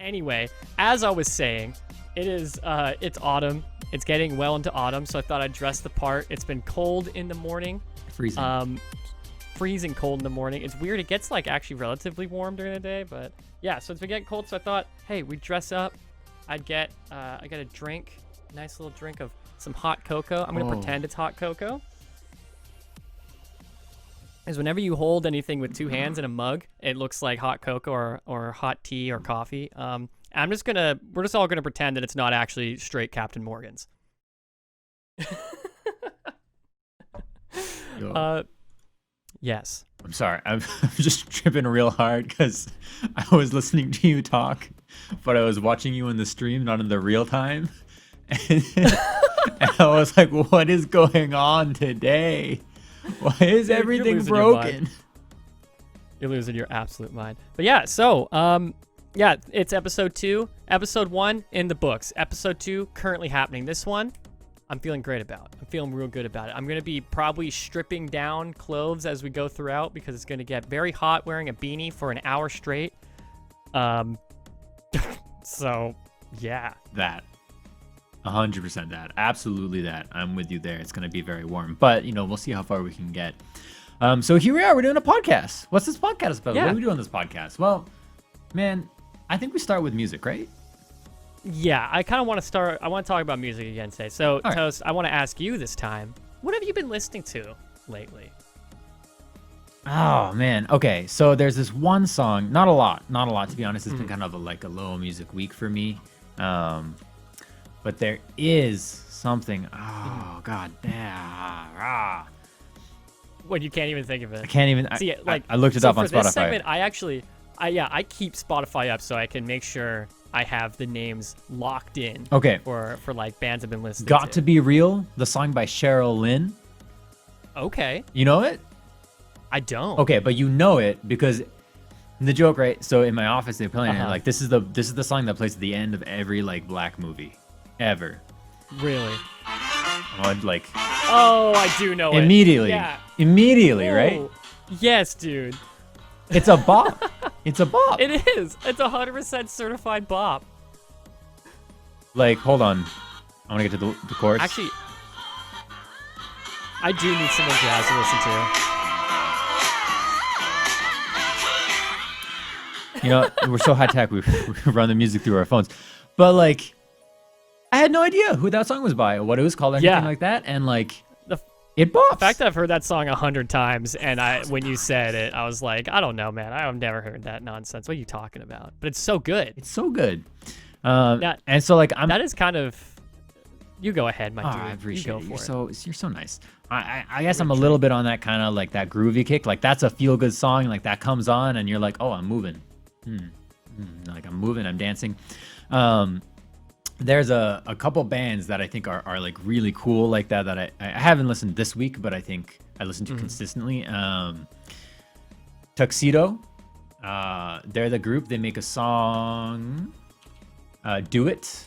Anyway, as I was saying, it's autumn. It's getting well into autumn, so I thought I'd dress the part. It's been cold in the morning. Freezing. Freezing cold in the morning. It's weird. It gets like actually relatively warm during the day, but yeah, so it's been getting cold, so I thought, hey, we dress up. I get a drink, nice little drink of some hot cocoa. I'm gonna pretend it's hot cocoa. Is whenever you hold anything with two hands in a mug, it looks like hot cocoa or hot tea or coffee. We're just all gonna pretend that it's not actually straight Captain Morgan's. Yes. I'm sorry. I'm just tripping real hard because I was listening to you talk, but I was watching you in the stream, not in the real time. And I was like, what is going on today? Why is everything broken? You're losing your absolute mind. But yeah, so it's episode 2. Episode 1 in the books. Episode 2 currently happening. This one, I'm feeling great about. I'm feeling real good about it. I'm going to be probably stripping down clothes as we go throughout because it's going to get very hot wearing a beanie for an hour straight. So, yeah. That. 100% that. Absolutely that. I'm with you there. It's going to be very warm. But, we'll see how far we can get. So here we are. We're doing a podcast. What's this podcast about? Yeah. What are we doing on this podcast? Well, man, I think we start with music, right? Yeah, I kind of want to start. I want to talk about music again today. So, right. Toast, I want to ask you this time, what have you been listening to lately? Oh, man. Okay, so there's this one song. Not a lot, to be honest. It's been kind of a low music week for me. But there is something. Oh, God. When you can't even think of it. I can't even. See, I looked it up on for this Spotify. segment, I keep Spotify up so I can make sure I have the names locked in. Okay. For like bands I've been listening to. Got to Be Real, the song by Cheryl Lynn. Okay. You know it? I don't. Okay, but you know it because the joke, right? So in my office, they're playing it like this is the song that plays at the end of every black movie ever. Really? Oh, I do know immediately. it. Yeah. Immediately, right? Yes, dude. It's a bop. It's a bop. It is. It's 100% certified bop. Hold on. I want to get to the chorus. Actually, I do need some more jazz to listen to. We're so high tech. We run the music through our phones. But I had no idea who that song was by or what it was called or anything like that. And it bops. The fact that I've heard that song 100 times and when you said it, I was like, I don't know, man. I've never heard that nonsense. What are you talking about? But it's so good. It's so good. And so that is kind of. You go ahead, my dude. I appreciate it. You're so nice. I guess I'm a little bit on that kind of that groovy kick. That's a feel good song. That comes on and you're like, oh, I'm moving. I'm moving. I'm dancing. There's a couple bands that I think are really cool that I haven't listened this week, but I think I listen to consistently. Tuxedo. They're the group. They make a song. Do It.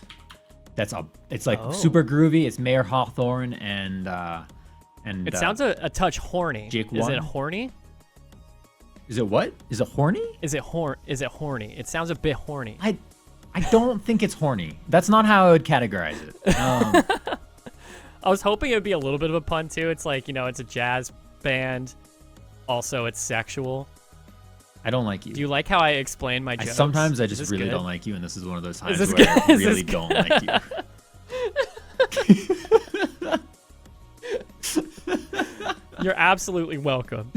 It's super groovy. It's Mayor Hawthorne and it sounds a touch horny. Jake Is One. it horny? Is it what? Is it horny? Is it horny? It sounds a bit horny. I don't think it's horny. That's not how I would categorize it. I was hoping it would be a little bit of a pun too. It's it's a jazz band. Also, it's sexual. I don't like you. Do you like how I explain my jokes? Sometimes I just really don't like you, and this is one of those times where good? I really don't like you. You're absolutely welcome.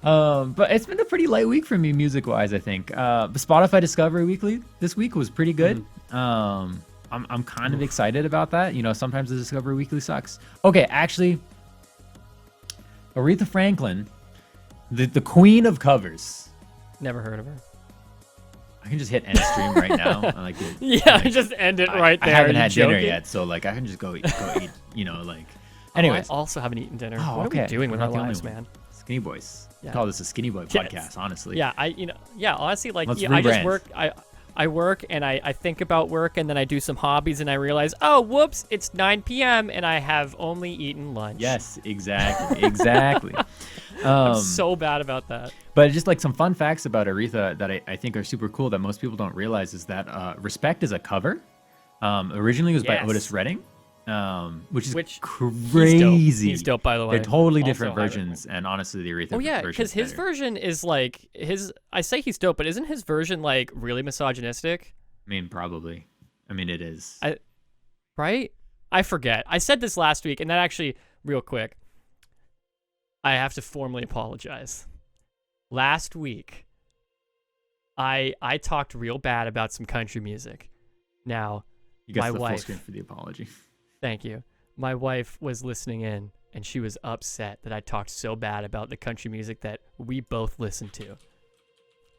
But it's been a pretty light week for me music-wise, I think. The Spotify Discovery Weekly this week was pretty good. I'm kind of excited about that. Sometimes the Discovery Weekly sucks. Okay, actually, Aretha Franklin, the queen of covers. Never heard of her. I can just hit end stream right now. Just end it right there. I haven't had dinner yet, so I can just go eat. Anyways. I also haven't eaten dinner. Oh, what are we doing with our lives, man? Skinny boys. Yeah. Call this a Skinny Boy podcast, honestly. Yeah, honestly, Let's I just rebrand. work. I work and I think about work and then I do some hobbies and I realize, oh, whoops, it's 9 p.m. and I have only eaten lunch. Yes, exactly. I'm so bad about that. But just like some fun facts about Aretha that I think are super cool that most people don't realize is that Respect is a cover. Originally it was by Otis Redding, which is crazy. He's dope, by the way. They're totally different versions, and honestly, the Aretha version. Oh yeah, because his version is like I say he's dope, but isn't his version like really misogynistic? I mean, probably. I mean, it is. Right? I forget. I said this last week, and that actually, real quick, I have to formally apologize. Last week, I talked real bad about some country music. Now, you got my the wife, full screen for the apology. Thank you. My wife was listening in, and she was upset that I talked so bad about the country music that we both listened to.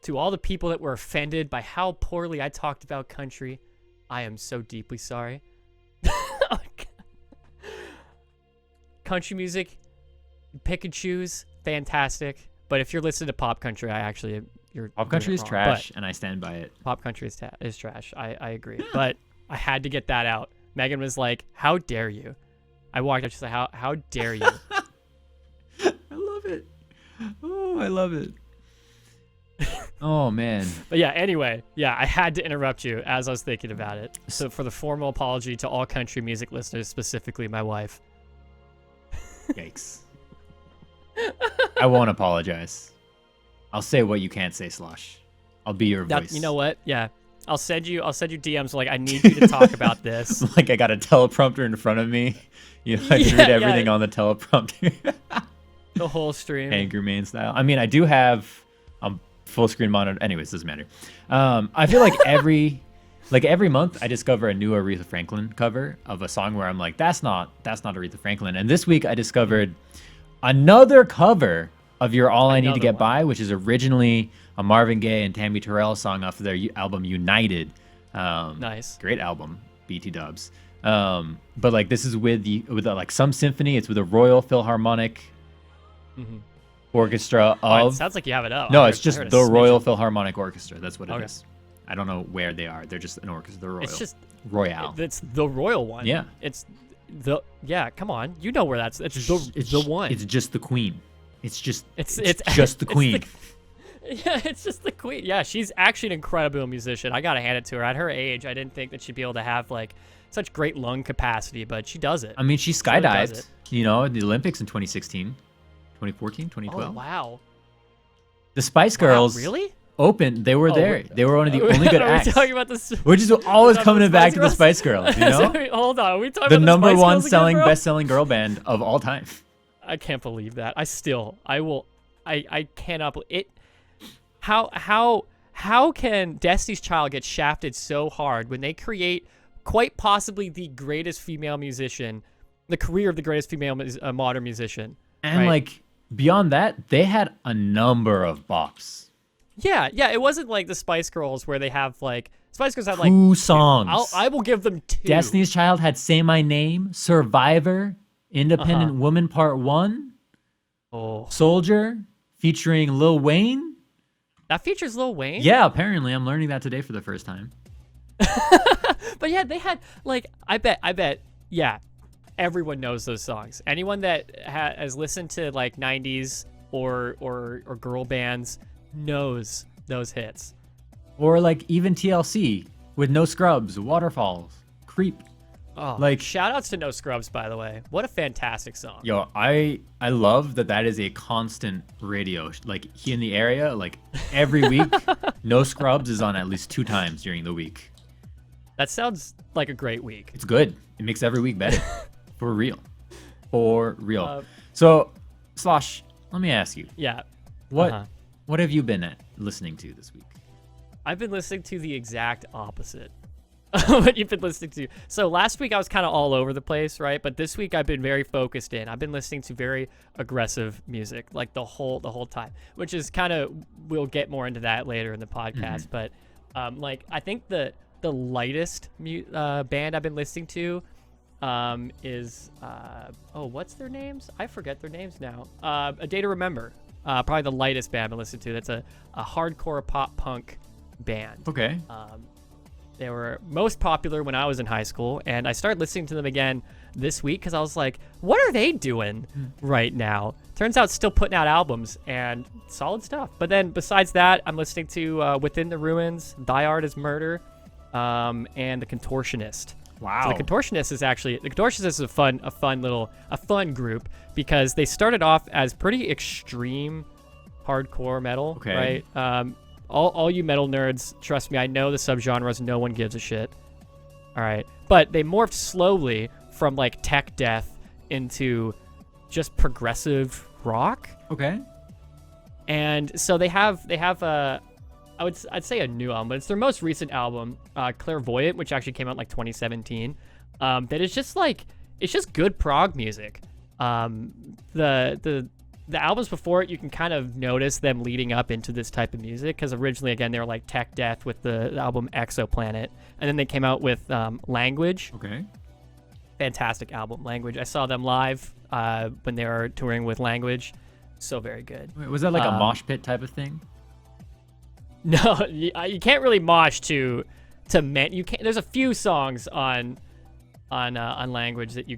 To all the people that were offended by how poorly I talked about country, I am so deeply sorry. Country music, pick and choose, fantastic. But if you're listening to pop country, you're pop country is wrong. trash, and I stand by it. Pop country is trash. I agree. Yeah. But I had to get that out. Megan was like, "How dare you?" I walked up. She's like, "How dare you?" I love it. Oh, I love it. Oh man. But yeah, anyway, I had to interrupt you as I was thinking about it. So for the formal apology to all country music listeners, specifically my wife. Yikes. I won't apologize. I'll say what you can't say, Slosh. I'll be your voice. You know what? Yeah. I'll send you DMs like, I need you to talk about this. Like I got a teleprompter in front of me. You know, I can read everything on the teleprompter. The whole stream. Angry Man style. I mean, I do have full screen monitor. Anyways, doesn't matter. I feel like every month I discover a new Aretha Franklin cover of a song where I'm like, that's not Aretha Franklin. And this week I discovered another cover of You're All I Need to Get By, which is originally a Marvin Gaye and Tammy Terrell song off of their album United. Nice. Great album, BT dubs. But like this is with like some symphony. It's with a Royal Philharmonic Orchestra of. It sounds like you have it up. No, it's just the Royal Philharmonic Orchestra. That's what it is. I don't know where they are. They're just an orchestra. They're royal. It's just Royale. It's the royal one. Yeah. It's come on. You know where that's. It's the one. It's just the queen. It's just the queen. It's just the queen. Yeah, she's actually an incredible musician. I gotta hand it to her. At her age, I didn't think that she'd be able to have like such great lung capacity, but she does it. I mean, she skydived. You know, in the Olympics in 2016, 2014, 2012. Oh wow. The Spice Girls. Really? Open. They were there. They were one of the only good acts. Are we talking about this? We're just always coming back to the Spice Girls. You know? Hold on. Are we talking the about number the Spice one Girls again, bro? best-selling girl band of all time? I can't believe that. I cannot believe it. How can Destiny's Child get shafted so hard when they create quite possibly the greatest female musician, the career of the greatest female modern musician? And right? like beyond that, they had a number of bops. Yeah. It wasn't like the Spice Girls where they have like Spice Girls had like 2 songs. I will give them 2. Destiny's Child had Say My Name, Survivor, Independent Woman Part 1, Soldier, featuring Lil Wayne. That features Lil Wayne? Yeah, apparently. I'm learning that today for the first time. But yeah, they had like I bet yeah, everyone knows those songs. Anyone that has listened to like 90s or girl bands knows those hits. Or like even TLC with No Scrubs, Waterfalls, Creep. Oh, like shout outs to No Scrubs, by the way. What a fantastic song. Yo, I love that is a constant radio. Like here in the area, like every week, No Scrubs is on at least 2 times during the week. That sounds like a great week. It's good. It makes every week better. For real. So, Slosh, let me ask you. Yeah. What have you been listening to this week? I've been listening to the exact opposite of what you've been listening to. So last week I was kind of all over the place, right? But this week I've been very focused in. I've been listening to very aggressive music, like the whole time, which is kind of, we'll get more into that later in the podcast. But like I think the lightest band I've been listening to is what's their names? I forget their names now. A Day to Remember. Probably the lightest band I've been listening to. That's a hardcore pop punk band. Okay. They were most popular when I was in high school, and I started listening to them again this week because I was like, what are they doing right now? Turns out still putting out albums and solid stuff. But then besides that, I'm listening to Within the Ruins, Thy Art is Murder, and The Contortionist. Wow. So The Contortionist is a fun group because they started off as pretty extreme hardcore metal, Okay. right? All you metal nerds, trust me, I know the subgenres, no one gives a shit. All right. But they morphed slowly from like tech death into just progressive rock. Okay. And so they have I'd say a new album, but it's their most recent album, Clairvoyant, which actually came out in like 2017. That is just like, it's just good prog music. The albums before it, you can kind of notice them leading up into this type of music because originally, again, they were like tech death with the album Exoplanet, and then they came out with Language. Okay. Fantastic album, Language. I saw them live when they were touring with Language. So very good. Wait, was that like a mosh pit type of thing? No, you can't really mosh to men. You can't. There's a few songs on Language that you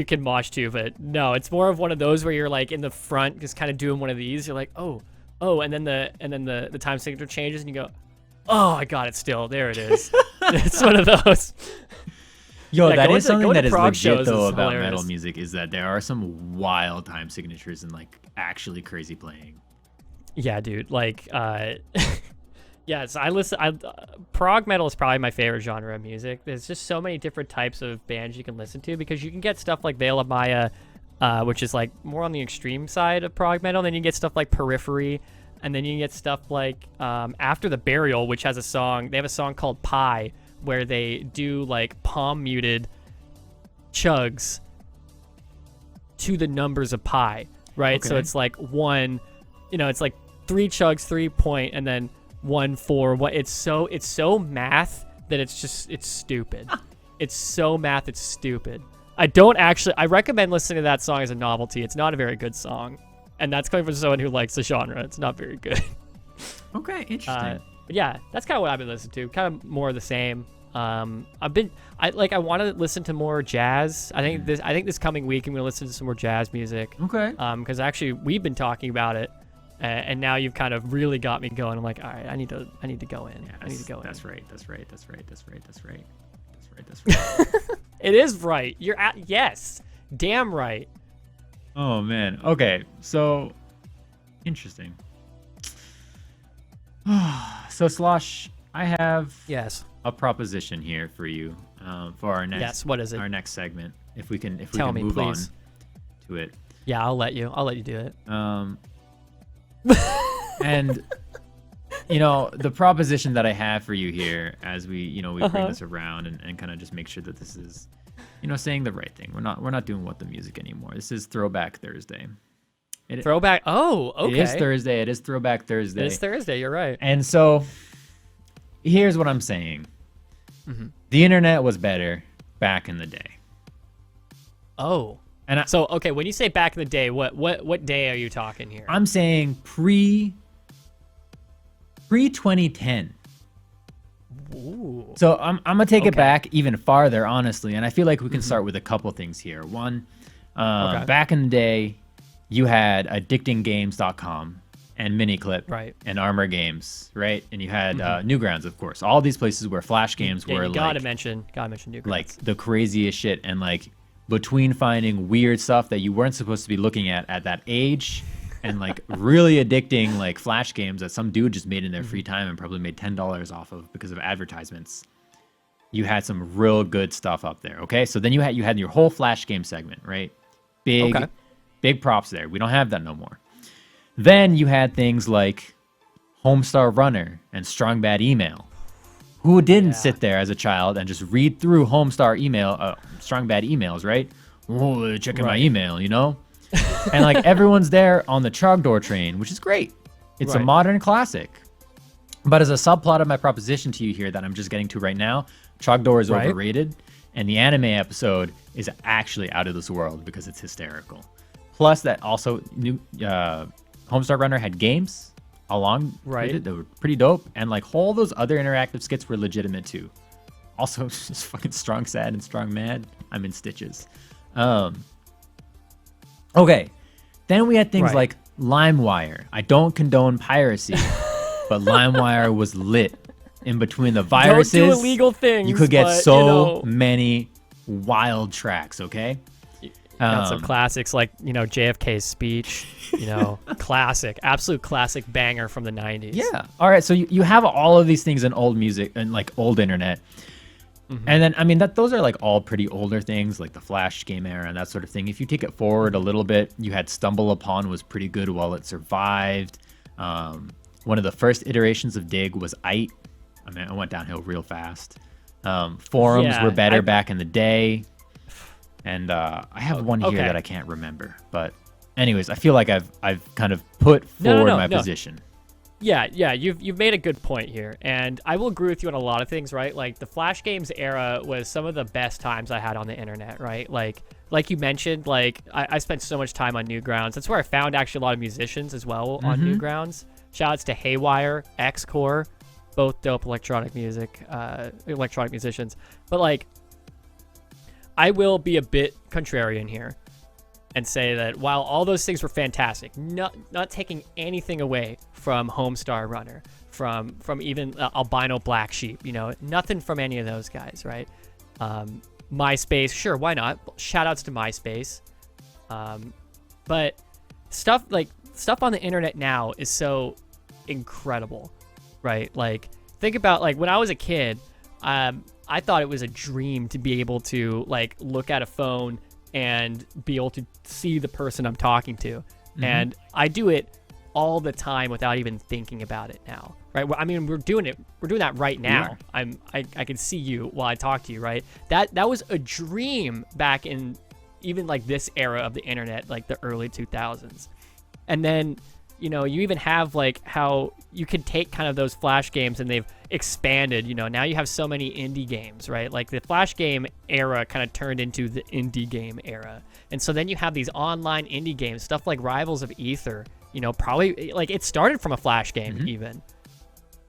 can mosh to, but no, it's more of one of those where you're like in the front, just kind of doing one of these. You're like, oh, and then the time signature changes, and you go, oh, I got it still. There it is. It's one of those. Yo, Yeah, that going is to- something going to that is prog legit shows though is about hilarious. metal music is that there are some wild time signatures and like actually crazy playing. Yeah, dude. Like, yes, prog metal is probably my favorite genre of music. There's just so many different types of bands you can listen to because you can get stuff like Veil of Maya, which is like more on the extreme side of prog metal. Then you get stuff like Periphery, and then you get stuff like After the Burial, which has a song. They have a song called Pi, where they do like palm muted chugs to the numbers of pi, right? So Okay. it's like one, it's like 3 chugs, 3 point, and then 1 4. What? It's so math that it's stupid. It's so math, it's stupid. I recommend listening to that song as a novelty. It's not a very good song, and that's coming from someone who likes the genre. It's not very good. Okay, interesting. But yeah, that's kind of what I've been listening to. Kind of more of the same. I want to listen to more jazz. I think this coming week I'm gonna listen to some more jazz music. Okay. Because actually we've been talking about it, and now you've kind of really got me going. I'm like, all right, I need to go in. Yes, I need to go in. That's right. It is right. Yes, damn right. Oh man. Okay. So interesting. So Slosh, I have Yes. a proposition here for you for our next. Yes. What is it? Our next segment, if we can Tell me, move please. on to it. Yeah, I'll let you do it. And the proposition that I have for you here, as we bring this around and kind of just make sure that this is, saying the right thing. We're not doing What the Music anymore. This is Throwback Thursday. Throwback. Oh, okay. It is Thursday. It is Throwback Thursday. It's Thursday. You're right. And so, here's what I'm saying. Mm-hmm. The internet was better back in the day. Oh. And So okay, when you say back in the day, what day are you talking here? I'm saying pre 2010. Ooh. So I'm gonna take it Okay. back even farther, honestly, and I feel like we can start with a couple things here. One, Okay. back in the day, you had addictinggames.com and Miniclip Right. and Armor Games, right? And you had Newgrounds, of course. All these places where Flash games Yeah, were you like gotta mention Newgrounds. like the craziest shit, and like between finding weird stuff that you weren't supposed to be looking at that age and like really addicting like Flash games that some dude just made in their free time and probably made $10 off of because of advertisements. You had some real good stuff up there. Okay, so then you had your whole Flash game segment, right? Big props there. We don't have that no more. Then you had things like Homestar Runner and Strong Bad Email. Who didn't sit there as a child and just read through Homestar email, Strong Bad emails, right? Oh, checking my Right. email, And like everyone's there on the Trogdor train, which is great. It's a Right. modern classic. But as a subplot of my proposition to you here that I'm just getting to right now, Trogdor is Right. overrated, and the anime episode is actually out of this world because it's hysterical. Plus, that also Homestar Runner had games, along Right. with it that were pretty dope. And like all those other interactive skits were legitimate too. Also, just fucking Strong Sad and Strong Mad. I'm in stitches. Okay. Then we had things Right. like LimeWire. I don't condone piracy, but LimeWire was lit. In between the viruses, Don't do illegal things. you could get but, so many wild tracks, okay? Got some classics like, JFK's speech, classic, absolute classic banger from the 90s. Yeah. All right. So you have all of these things in old music and like old internet. And then, I mean, those are like all pretty older things, like the Flash game era and that sort of thing. If you take it forward a little bit, you had Stumble Upon was pretty good while it survived. One of the first iterations of Dig was IT. I mean, it went downhill real fast. Forums were better back in the day. And I have one here that I can't remember. But anyways, I feel like I've kind of put forward my position. Yeah, you've made a good point here, and I will agree with you on a lot of things, right? Like the Flash games era was some of the best times I had on the internet, right? Like you mentioned, like I spent so much time on Newgrounds. That's where I found actually a lot of musicians as well on Newgrounds. Shoutouts to Haywire, X-Core, both dope electronic musicians. But like, I will be a bit contrarian here and say that while all those things were fantastic, not taking anything away from Homestar Runner, from even Albino Black Sheep, nothing from any of those guys, right? MySpace, sure, why not? Shout outs to MySpace. But stuff on the internet now is so incredible, right? Like, think about like when I was a kid, I thought it was a dream to be able to like look at a phone and be able to see the person I'm talking to. And I do it all the time without even thinking about it now, right? I mean, we're doing that right now. I can see you while I talk to you, right? That was a dream back in even like this era of the internet, like the early 2000s. And then, you even have like how you can take kind of those Flash games and they've expanded, now you have so many indie games, right? Like the Flash game era kind of turned into the indie game era. And so then you have these online indie games, stuff like Rivals of Ether, probably like it started from a Flash game even.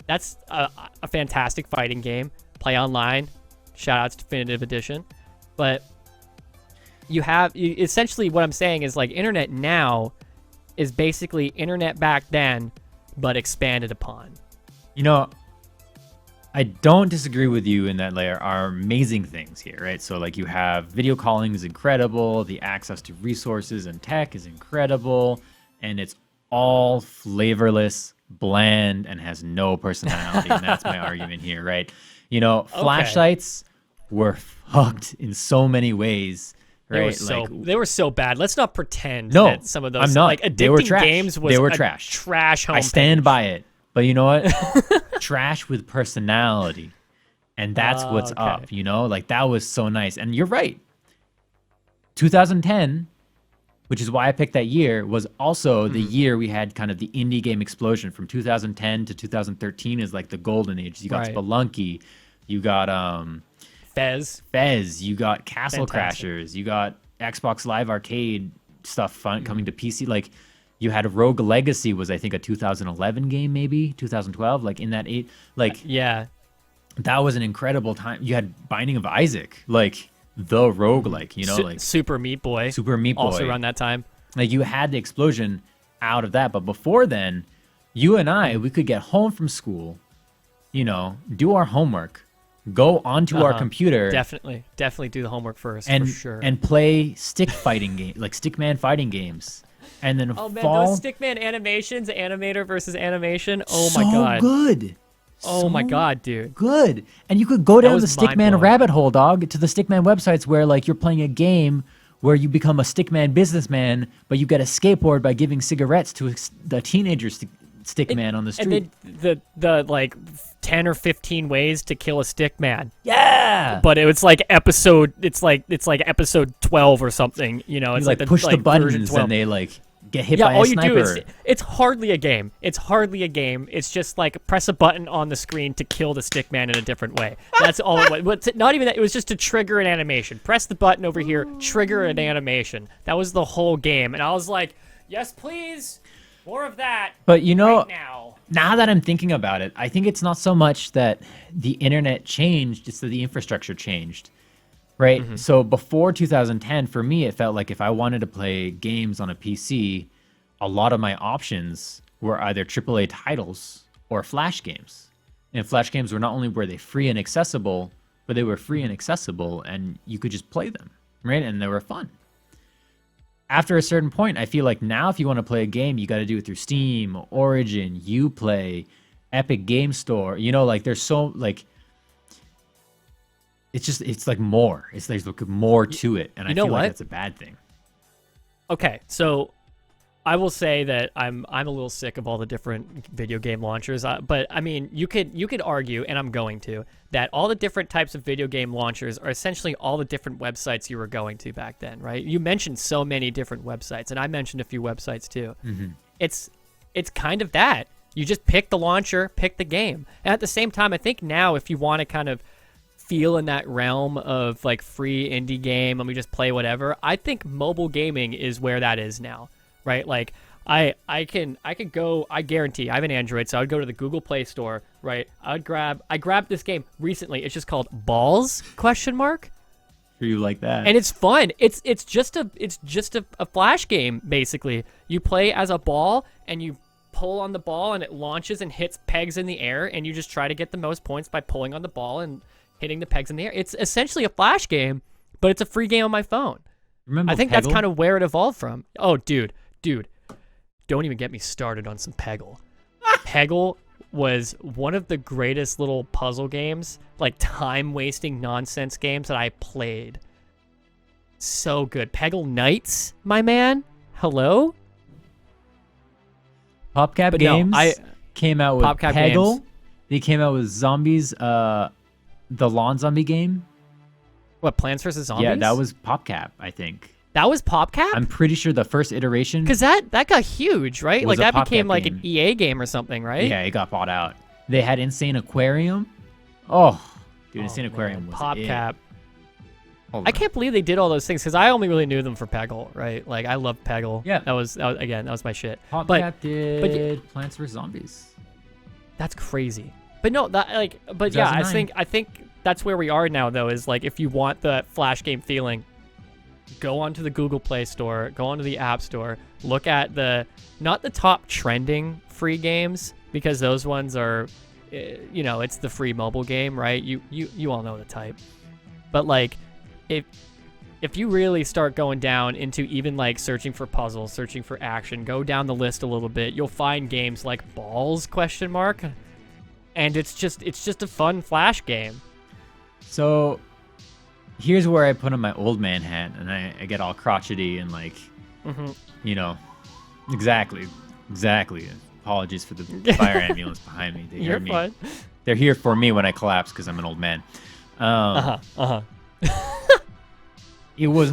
That's a fantastic fighting game. Play online. Shout outs to Definitive Edition. But essentially what I'm saying is like internet now is basically internet back then, but expanded upon. I don't disagree with you in that there are amazing things here, right? So like you have video calling is incredible, the access to resources and tech is incredible, and it's all flavorless, bland, and has no personality. And that's my argument here, right? Flashlights were fucked in so many ways. Right? They were so bad. Let's not pretend that some of those I'm not. Like addicting games was trash homepage. I stand by it. But you know what? Trash with personality. And that's what's up, Like that was so nice. And you're right. 2010, which is why I picked that year, was also the year we had kind of the indie game explosion. From 2010 to 2013 is like the golden age. You got Spelunky, you got Fez, you got Castle Crashers, you got Xbox Live Arcade stuff coming to PC. Like you had Rogue Legacy was I think a 2011 game, maybe 2012, like in that that was an incredible time. You had Binding of Isaac, like the roguelike, like Super Meat Boy also around that time. Like you had the explosion out of that. But before then, you and I, we could get home from school, do our homework, go onto our computer. Definitely do the homework first, and, for sure. And play stick fighting games, like Stickman fighting games. And then those Stickman animations, animator versus animation. Oh my god. Good. Oh my god, dude. Good. And you could go down the Stickman rabbit hole, dog, to the Stickman websites where like you're playing a game where you become a Stickman businessman, but you get a skateboard by giving cigarettes to the teenager Stickman on the street. And then the like 10 or 15 ways to kill a Stickman. Yeah. But it's like episode 12 or something, It's like push the buttons and they like get hit by a sniper. You do it's hardly a game. It's just like press a button on the screen to kill the Stickman in a different way. That's all it was. But not even that. It was just to trigger an animation. Press the button over here, trigger an animation. That was the whole game. And I was like, yes, please. More of that. But you know, right now that I'm thinking about it, I think it's not so much that the internet changed, it's that the infrastructure changed. Right? So before 2010, for me, it felt like if I wanted to play games on a PC, a lot of my options were either AAA titles or Flash games. And Flash games were not only were they free and accessible, but they were free and accessible, and you could just play them, right? And they were fun. After a certain point, I feel like now if you want to play a game, you got to do it through Steam, Origin, Uplay, Epic Game Store. You know, like there's so like it's like more. It's like more to it, and I feel like that's a bad thing. Okay, so I will say that I'm a little sick of all the different video game launchers. But I mean, you could argue, and I'm going to, that all the different types of video game launchers are essentially all the different websites you were going to back then, right? You mentioned so many different websites, and I mentioned a few websites too. It's kind of that. You just pick the launcher, pick the game, and at the same time, I think now if you want to kind of feel in that realm of like free indie game, let me just play whatever, I think mobile gaming is where that is now. Right, like I could go. I guarantee I have an Android, so I would go to the Google Play Store. Right, I grabbed this game recently. It's just called Balls ? For you like that, and it's fun. It's just a Flash game basically. You play as a ball and you pull on the ball and it launches and hits pegs in the air, and you just try to get the most points by pulling on the ball and hitting the pegs in the air. It's essentially a Flash game, but it's a free game on my phone. Remember I think Peggle? that's kind of where it evolved from. Oh, dude, don't even get me started on some Peggle. Peggle was one of the greatest little puzzle games, like time-wasting nonsense games that I played. So good. Peggle Knights, my man. Hello? PopCap Games came out with PopCap Peggle. Games. They came out with Zombies, the lawn zombie game. What, Plants vs. Zombies? Yeah, that was PopCap, I think. That was PopCap? I'm pretty sure the first iteration. Because that got huge, right? Like that became like game. an EA game or something, right? Yeah, it got bought out. They had Insane Aquarium. Oh, dude, Insane Aquarium was PopCap. it. I can't believe they did all those things because I only really knew them for Peggle, right? Like I love Peggle. Yeah, that was my shit. PopCap did Plants vs Zombies. That's crazy. But no, yeah, I think that's where we are now though. Is like if you want the Flash game feeling, go onto the Google Play Store, go onto the App Store, look at not the top trending free games because those ones are, it's the free mobile game, right? You all know the type. But like, if you really start going down into even like searching for puzzles, searching for action, go down the list a little bit, you'll find games like Balls ? And it's just a fun Flash game. So here's where I put on my old man hat, and I get all crotchety and like, exactly. Apologies for the fire ambulance behind me. They heard me. Fine. They're here for me when I collapse because I'm an old man. It was.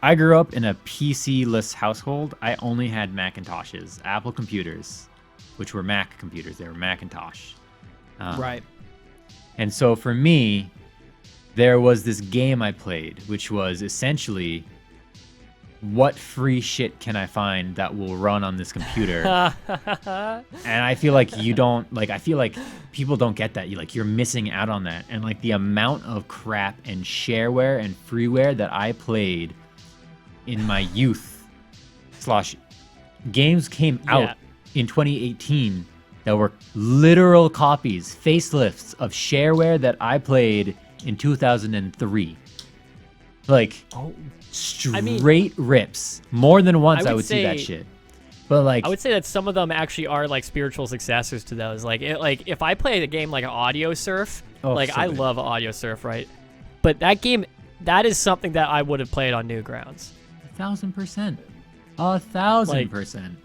I grew up in a PC-less household. I only had Macintoshes, Apple computers, which were Mac computers. They were Macintosh. Right. And so for me, there was this game I played, which was essentially, what free shit can I find that will run on this computer? And I feel like I feel like people don't get that. You're missing out on that. And like the amount of crap and shareware and freeware that I played in my youth, games came out in 2018 that were literal copies, facelifts of shareware that I played in 2003. Like, straight rips. More than once I would see that shit. But like, I would say that some of them actually are like spiritual successors to those. Like if I play a game like Audio Surf, I love Audio Surf, right? But that game, that is something that I would have played on Newgrounds. 1,000%. 1,000%.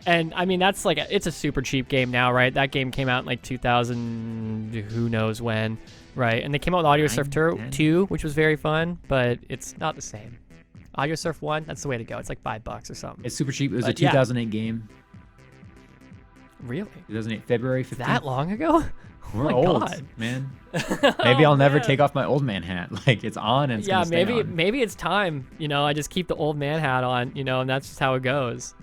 And I mean, that's like, it's a super cheap game now, right? That game came out in like 2000, who knows when, right? And they came out with Audio Surf 2, which was very fun, but it's not the same. Audio Surf 1, that's the way to go. It's like $5 or something. It's super cheap. It was a 2008 game. Really? 2008, February 15th. That long ago? We're old, man. Maybe I'll never take off my old man hat. Like, it's on and it's gonna stay on. Maybe it's time. I just keep the old man hat on, and that's just how it goes.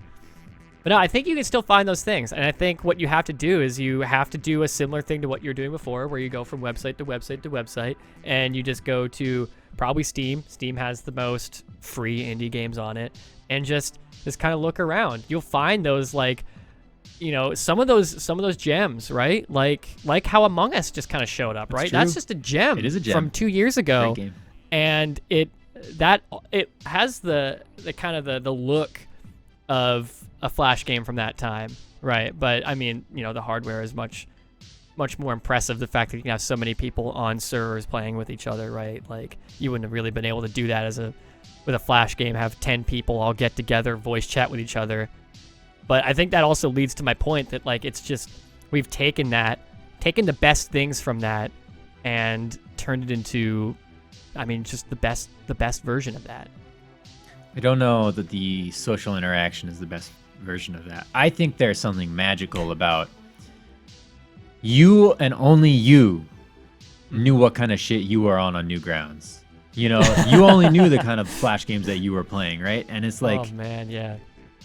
But no, I think you can still find those things. And I think what you have to do is you have to do a similar thing to what you're doing before, where you go from website to website to website, and you just go to probably Steam. Steam has the most free indie games on it, and just kind of look around. You'll find those, like, you know, some of those gems, right? Like how Among Us just kind of showed up, right? true. That's just a gem. It is a gem from 2 years ago, Great game. and it has the kind of the look of a Flash game from that time, right? But I mean, you know, the hardware is much more impressive. The fact that you can have so many people on servers playing with each other, right? Like, you wouldn't have really been able to do that with a Flash game, have 10 people all get together, voice chat with each other. But I think that also leads to my point that, like, it's just, we've taken the best things from that and turned it into, I mean, just the best version of that. I don't know that the social interaction is the best version of that. I think there's something magical about you, and only you knew what kind of shit you were on Newgrounds. You know, you only knew the kind of Flash games that you were playing, right? And it's like, oh man, yeah.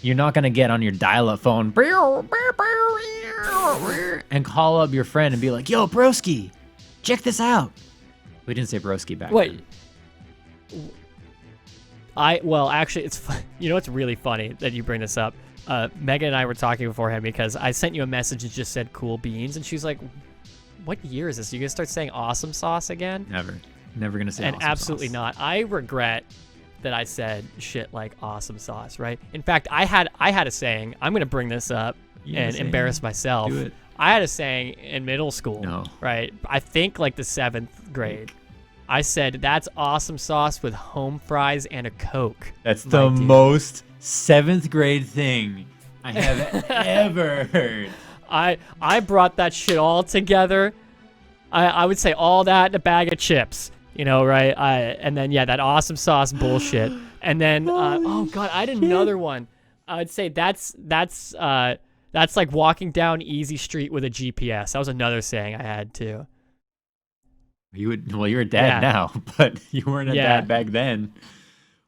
You're not going to get on your dial-up phone and call up your friend and be like, yo, broski, check this out. We didn't say broski back Wait. then. Well, actually, it's you know, it's really funny that you bring this up. Megan and I were talking beforehand because I sent you a message that just said cool beans, and she was like, what year is this? You gonna start saying awesome sauce again? Never going to say and awesome absolutely sauce. not. I regret that I said shit like awesome sauce, right? In fact, I had a saying. I'm gonna bring this up and embarrass myself. Do it. I had a saying in middle school, No. right? I think like the 7th grade. I said, that's awesome sauce with home fries and a Coke. That's the most 7th grade thing I have ever heard. I brought that shit all together. I would say all that in a bag of chips, you know, right? And then, yeah, that awesome sauce bullshit. And then, oh God, I had another one. I would say that's like walking down easy street with a GPS. That was another saying I had too. You're a dad now, but you weren't a dad back then.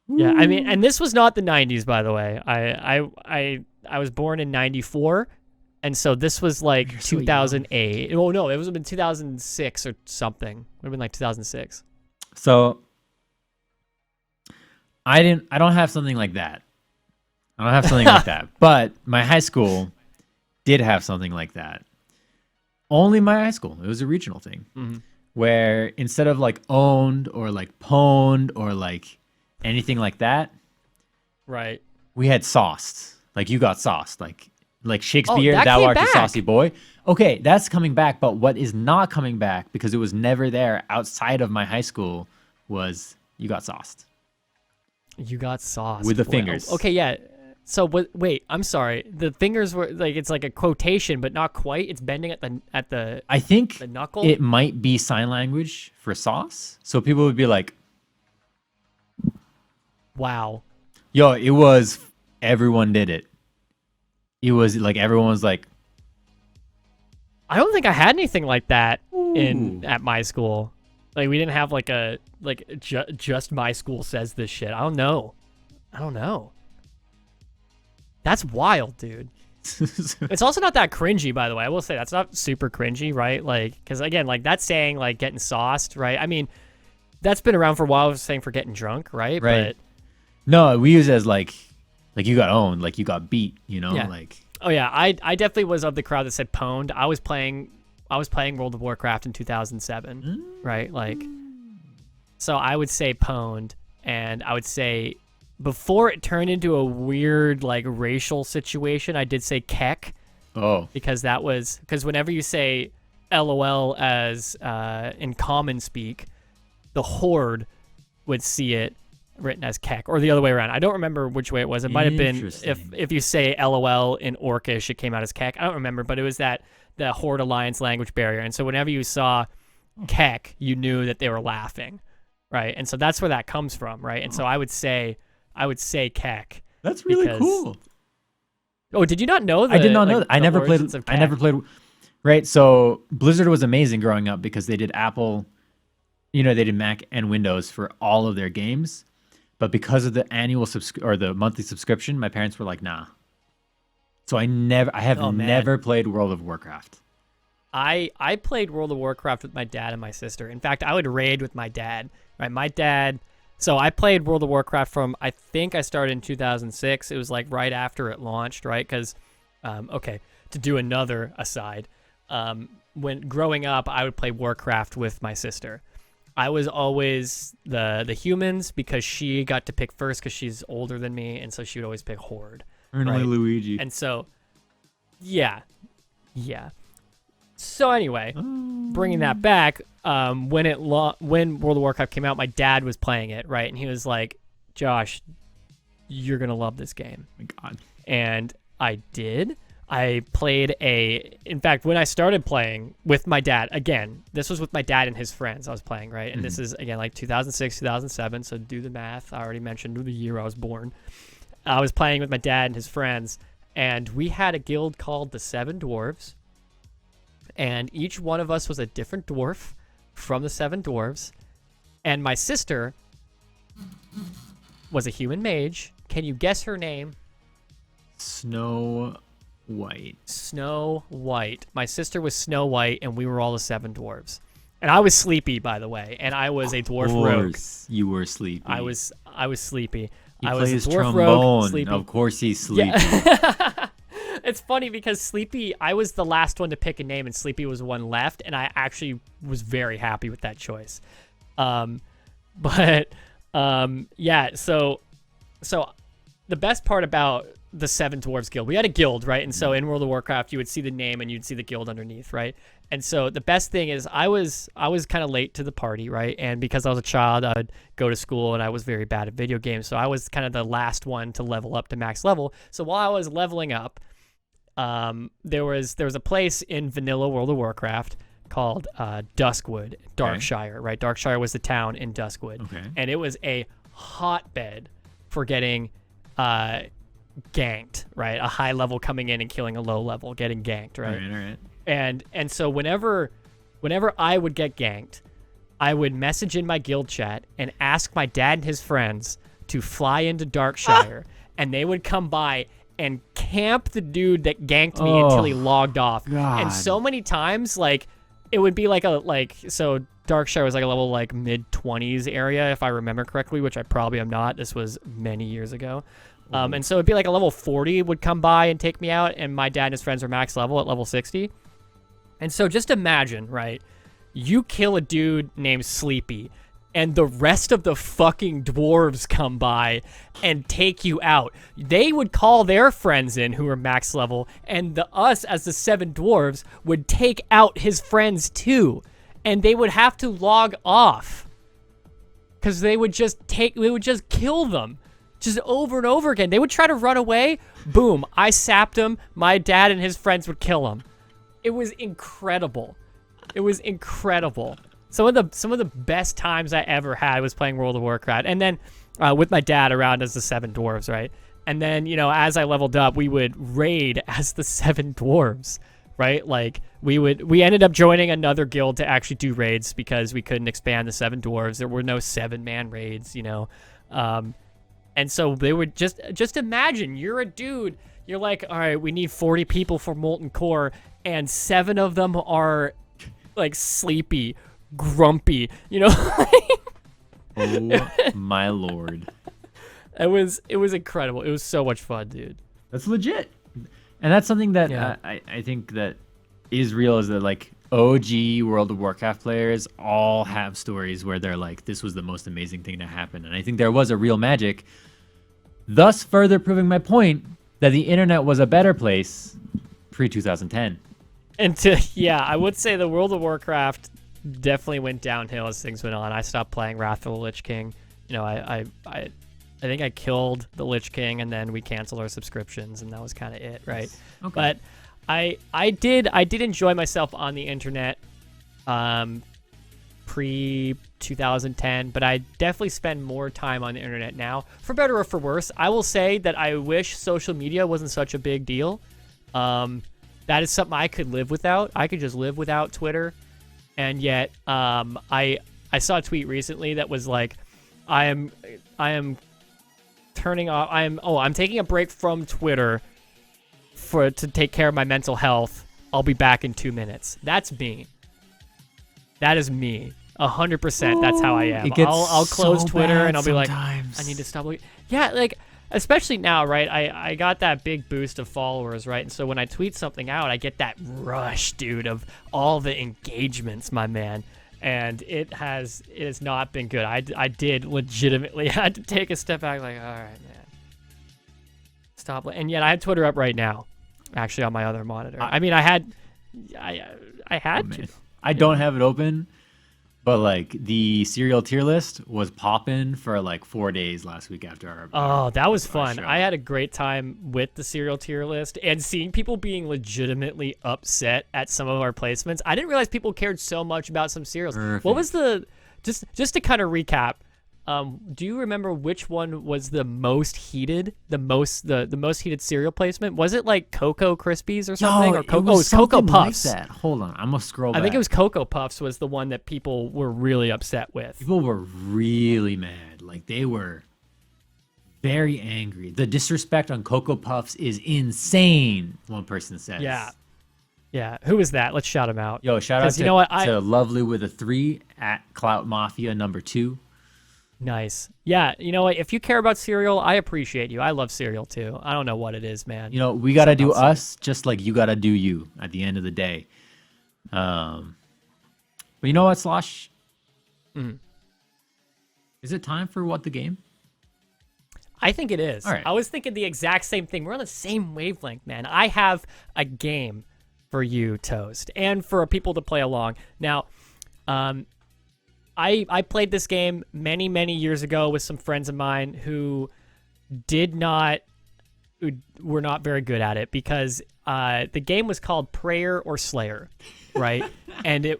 Yeah, I mean, and this was not the 90s, by the way. I was born in 94, and so this was like 2008. Oh no, it was in 2006 or something. It would have been like 2006. So I don't have something like that. I don't have something like that. But my high school did have something like that. Only my high school. It was a regional thing. Mm-hmm. Where instead of like owned or like pwned or like anything like that, right, we had sauced. Like, you got sauced. Like Shakespeare, thou art the saucy boy. Okay, that's coming back. But what is not coming back, because it was never there outside of my high school, was you got sauced. You got sauced with the fingers. Okay, yeah. So wait, I'm sorry. The fingers were like, it's like a quotation, but not quite. It's bending at the I think the knuckle. It might be sign language for sauce. So people would be like, wow. Yo, it was, everyone did it. It was like, everyone was like, I don't think I had anything like that at my school. Like, we didn't have like a just my school says this shit. I don't know. That's wild, dude. It's also not that cringy, by the way. I will say that's not super cringy, right? Like, because again, like, that's saying like getting sauced, right? I mean, that's been around for a while. I was saying for getting drunk, right? Right. But no, we use it as like you got owned, like you got beat, you know? Yeah. Like, oh yeah, I definitely was of the crowd that said pwned. I was playing World of Warcraft in 2007, right? Like, so I would say pwned, and I would say, before it turned into a weird like racial situation, I did say kek. Oh. Because whenever you say LOL as in common speak, the Horde would see it written as kek, or the other way around. I don't remember which way it was. It might have been if you say LOL in Orcish, it came out as kek. I don't remember, but it was the Horde Alliance language barrier. And so whenever you saw kek, you knew that they were laughing, right? And so that's where that comes from, right? And so I would say kek. That's really cool. Oh, did you not know that? I did not know that. I never played. Right. So Blizzard was amazing growing up because they did Apple, they did Mac and Windows for all of their games. But because of the annual or the monthly subscription, my parents were like, nah. So I have Oh, man. never played World of Warcraft. I played World of Warcraft with my dad and my sister. In fact, I would raid with my dad. Right, my dad. So I played World of Warcraft from, I think I started in 2006. It was like right after it launched, right? Because, okay, to do another aside, when growing up, I would play Warcraft with my sister. I was always the humans because she got to pick first because she's older than me, and so she would always pick Horde. Only Right. Luigi. And so, yeah. So anyway, bringing that back, when World of Warcraft came out, my dad was playing it, right? And he was like, Josh, you're going to love this game. Oh my God. And I did. I played in fact, when I started playing with my dad, again, this was with my dad and his friends I was playing, right? And this is, again, like 2006, 2007, so do the math. I already mentioned the year I was born. I was playing with my dad and his friends, and we had a guild called the Seven Dwarves, and each one of us was a different dwarf from the Seven Dwarves, and my sister was a human mage. Can you guess her name? Snow White. Snow White. My sister was Snow White, and we were all the Seven Dwarves. And I was sleepy, by the way, and I was a dwarf rogue. You were sleepy. I was sleepy. He I plays was a dwarf trombone. rogue, sleepy. Of course he's sleepy. Yeah. It's funny because Sleepy, I was the last one to pick a name, and Sleepy was one left, and I actually was very happy with that choice. Yeah, so the best part about the Seven Dwarves Guild, we had a guild, right? And so in World of Warcraft, you would see the name and you'd see the guild underneath, right? And so the best thing is I was kind of late to the party, right? And because I was a child, I would go to school and I was very bad at video games. So I was kind of the last one to level up to max level. So while I was leveling up, there was a place in vanilla World of Warcraft called Duskwood, Darkshire, right? Darkshire was the town in Duskwood. Okay. And it was a hotbed for getting ganked, right? A high level coming in and killing a low level, getting ganked, right? All right. And so whenever I would get ganked, I would message in my guild chat and ask my dad and his friends to fly into Darkshire, and they would come by and camp the dude that ganked me until he logged off. God. And so many times, like, it would be so Darkshire was like a level like mid-20s area, if I remember correctly, which I probably am not. This was many years ago. And so it'd be like a level 40 would come by and take me out, and my dad and his friends were max level at level 60. And so just imagine, right? You kill a dude named Sleepy, and the rest of the fucking dwarves come by and take you out. They would call their friends in who were max level, and us as the Seven Dwarves would take out his friends too. And they would have to log off because we would just kill them. Just over and over again. They would try to run away. Boom. I sapped him. My dad and his friends would kill him. It was incredible. Some of the best times I ever had was playing World of Warcraft. And then with my dad around as the Seven Dwarves, right? And then, as I leveled up, we would raid as the Seven Dwarves, right? Like we ended up joining another guild to actually do raids because we couldn't expand the Seven Dwarves. There were no 7-man raids, And so they would just imagine you're a dude. You're like, all right, we need 40 people for Molten Core, and 7 of them are like sleepy, grumpy, Oh my lord. It was incredible. It was so much fun, dude. That's legit. And that's something that I think that is real, is that like OG World of Warcraft players all have stories where they're like, this was the most amazing thing to happen. And I think there was a real magic, thus further proving my point that the internet was a better place pre-2010. And I would say the World of Warcraft definitely went downhill as things went on. I stopped playing Wrath of the Lich King. I think I killed the Lich King, and then we canceled our subscriptions, and that was kind of it, right? Okay. But I did enjoy myself on the internet pre 2010, but I definitely spend more time on the internet now, for better or for worse. I will say that I wish social media wasn't such a big deal. That is something I could live without. I could just live without Twitter. And yet I saw a tweet recently that was like, I am turning off, I'm taking a break from Twitter to take care of my mental health. I'll be back in 2 minutes. That's me. That is me. 100%. That's how I am. I'll close so Twitter bad and I'll be like, sometimes. I need to stop. Yeah, like especially now, right? I got that big boost of followers, right? And so when I tweet something out, I get that rush, dude, of all the engagements, my man. And it has not been good. I did legitimately had to take a step back, like, all right, man, stop. And yet I have Twitter up right now, actually on my other monitor. I mean, I had to. I don't have it open, but like the cereal tier list was popping for like 4 days last week after our. Oh, that was fun. show. I had a great time with the cereal tier list and seeing people being legitimately upset at some of our placements. I didn't realize people cared so much about some cereals. Perfect. What was the just to kind of recap? Do you remember which one was the most heated? The most heated cereal placement? Was it like Cocoa Krispies or something? No, Or Cocoa? it was Cocoa something Puffs. like that. Hold on, I'm gonna scroll back. I think it was Cocoa Puffs was the one that people were really upset with. People were really mad. Like they were very angry. The disrespect on Cocoa Puffs is insane. One person says. Yeah. Who is that? Let's shout him out. Yo, shout out 'Cause you know what? to Lovely with a 3 at Clout Mafia #2. Nice. Yeah, you know what? If you care about cereal, I appreciate you. I love cereal too. I don't know what it is, man. You know, we gotta do Something else. us just like you gotta do you at the end of the day. But you know what, Slosh? Is it time for what the game? I think it is. All right. I was thinking the exact same thing. We're on the same wavelength, man. I have a game for you, Toast, and for people to play along. Now, I played this game many years ago with some friends of mine who were not very good at it because the game was called Prayer or Slayer, right? And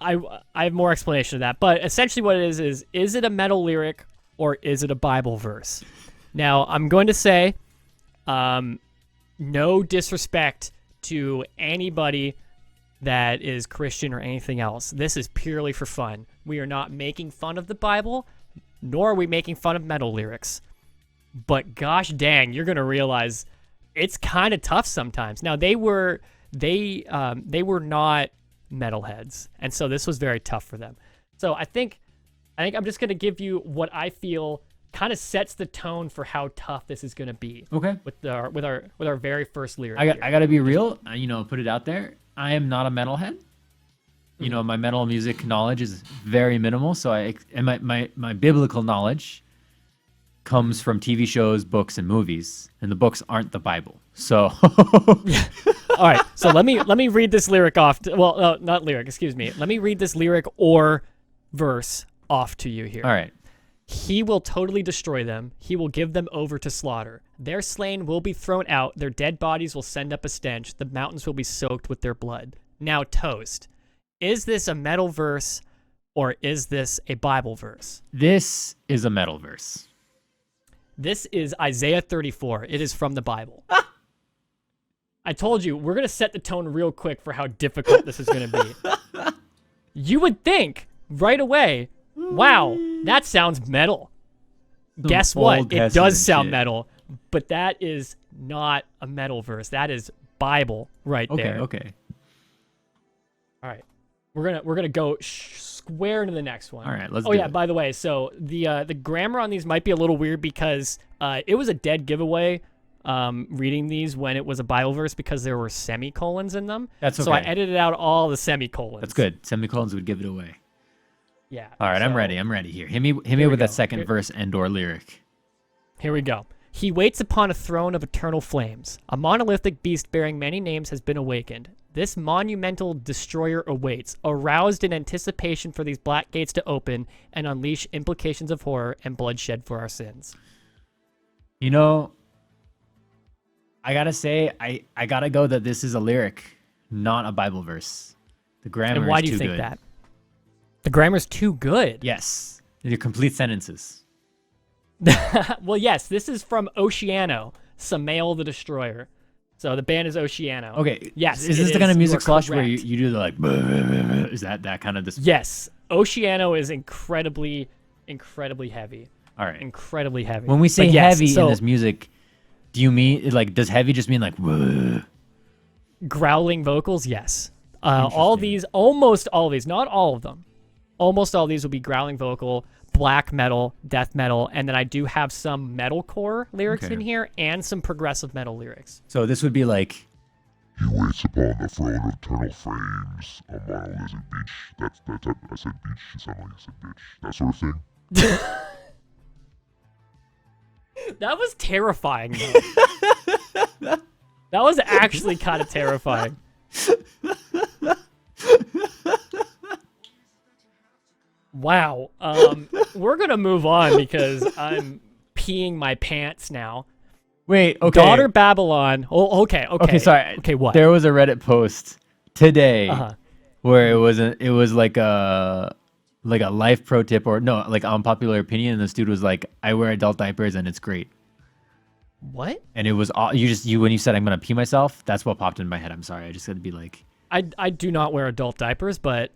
I have more explanation of that, but essentially what it is it a metal lyric or is it a Bible verse? Now, I'm going to say no disrespect to anybody that is Christian or anything else. This is purely for fun. We are not making fun of the Bible, nor are we making fun of metal lyrics. But gosh dang, you're gonna realize it's kind of tough sometimes. Now they were not metalheads, and so this was very tough for them. So I think I'm just gonna give you what I feel kind of sets the tone for how tough this is gonna be. Okay. With our very first lyric. I gotta be real. Put it out there. I am not a metalhead. You know, my metal music knowledge is very minimal. So my biblical knowledge comes from TV shows, books, and movies, and the books aren't the Bible. So, All right. So let me read this lyric off. Not lyric. Excuse me. Let me read this lyric or verse off to you here. all right. He will totally destroy them. He will give them over to slaughter. Their slain will be thrown out. Their dead bodies will send up a stench. The mountains will be soaked with their blood. Now, Toast, is this a metal verse or is this a Bible verse? This is a metal verse. This is Isaiah 34. It is from the Bible. I told you, we're going to set the tone real quick for how difficult this is going to be. You would think right away, wow, that sounds metal. Guess what? Old It does Testament sound shit. metal, but that is not a metal verse. That is Bible right there. Okay. All right. We're gonna go square into the next one. All right, let's Oh do yeah, it. by the way, so the grammar on these might be a little weird because it was a dead giveaway reading these when it was a Bible verse because there were semicolons in them. That's So I okay. edited out all the semicolons. That's good. Semicolons would give it away. Yeah. All right, I'm so ready. I'm ready here. Hit me we with that go. second Here- verse and/or lyric. Here we go. He waits upon a throne of eternal flames. A monolithic beast bearing many names has been awakened. This monumental destroyer awaits, aroused in anticipation for these black gates to open and unleash implications of horror and bloodshed for our sins. You know, I gotta say, I gotta go that this is a lyric, not a Bible verse. The grammar And why is do you too think good. that? The grammar's too good. Yes, they're complete sentences. Well, yes, this is from Oceano, Samael the Destroyer. So the band is Oceano. Okay. Yes, Is it this the kind of is. music You are Slosh where correct. you do the like? Is that kind of this? Yes, Oceano is incredibly heavy. All right. Incredibly heavy. When we say But yes, heavy so- in this music, Do you mean like does heavy just mean like? Whoa? Growling vocals, yes. All these, almost all of these, not all of them. Almost all of these will be growling vocal, black metal, death metal, and then I do have some metalcore lyrics in here and some progressive metal lyrics. So this would be like. He waits upon the throne of eternal flames, a monolithic beach. That type, I said beach, it sounded like I said bitch. That sort of thing. That was terrifying, though. That was actually kind of terrifying. Wow. We're going to move on because I'm peeing my pants now. Wait, okay. Daughter Babylon. Oh, okay. Okay, sorry. Okay, what? There was a Reddit post today where it was like a life pro tip or no, like unpopular opinion, and this dude was like, I wear adult diapers and it's great. What? And it was all you when you said I'm gonna pee myself, that's what popped in my head. I'm sorry. I just had to be like I do not wear adult diapers, but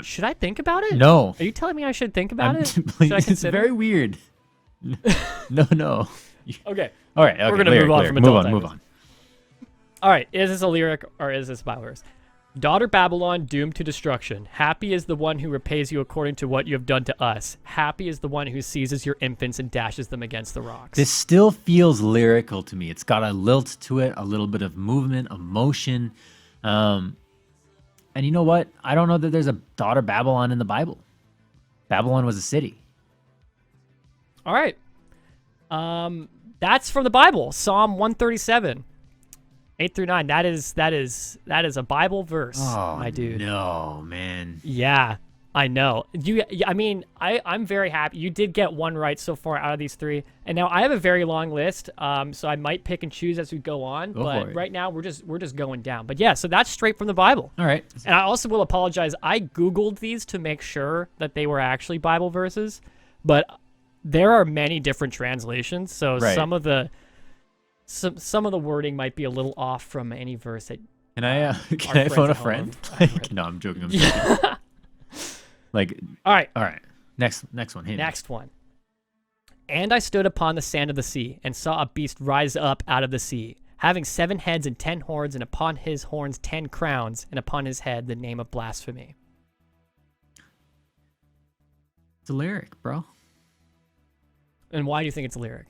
should I think about it? No. Are you telling me I should think about it? Please, Should I consider? it's very weird. No. Okay. All right. Okay, We're gonna move on from adult diapers. Move on. All right. Is this a lyric or is this Bible verse? Daughter Babylon, doomed to destruction. Happy is the one who repays you according to what you have done to us. Happy is the one who seizes your infants and dashes them against the rocks. This still feels lyrical to me. It's got a lilt to it, a little bit of movement, emotion. And you know what? I don't know that there's a daughter Babylon in the Bible. Babylon was a city. All right. That's from the Bible, Psalm 137. 8 through 9. That is a Bible verse, my dude. No, man. Yeah, I know. I'm very happy. You did get one right so far out of these three. And now I have a very long list, so I might pick and choose as we go on. But right now we're just going down. But yeah, so that's straight from the Bible. All right. And I also will apologize. I Googled these to make sure that they were actually Bible verses, but there are many different translations. So some of the wording might be a little off from any verse that. Can I phone a friend? No, I'm joking. Like, all right. Next one. Next one. And I stood upon the sand of the sea and saw a beast rise up out of the sea, having 7 heads and 10 horns, and upon his horns 10 crowns, and upon his head the name of blasphemy. It's a lyric, bro. And why do you think it's a lyric?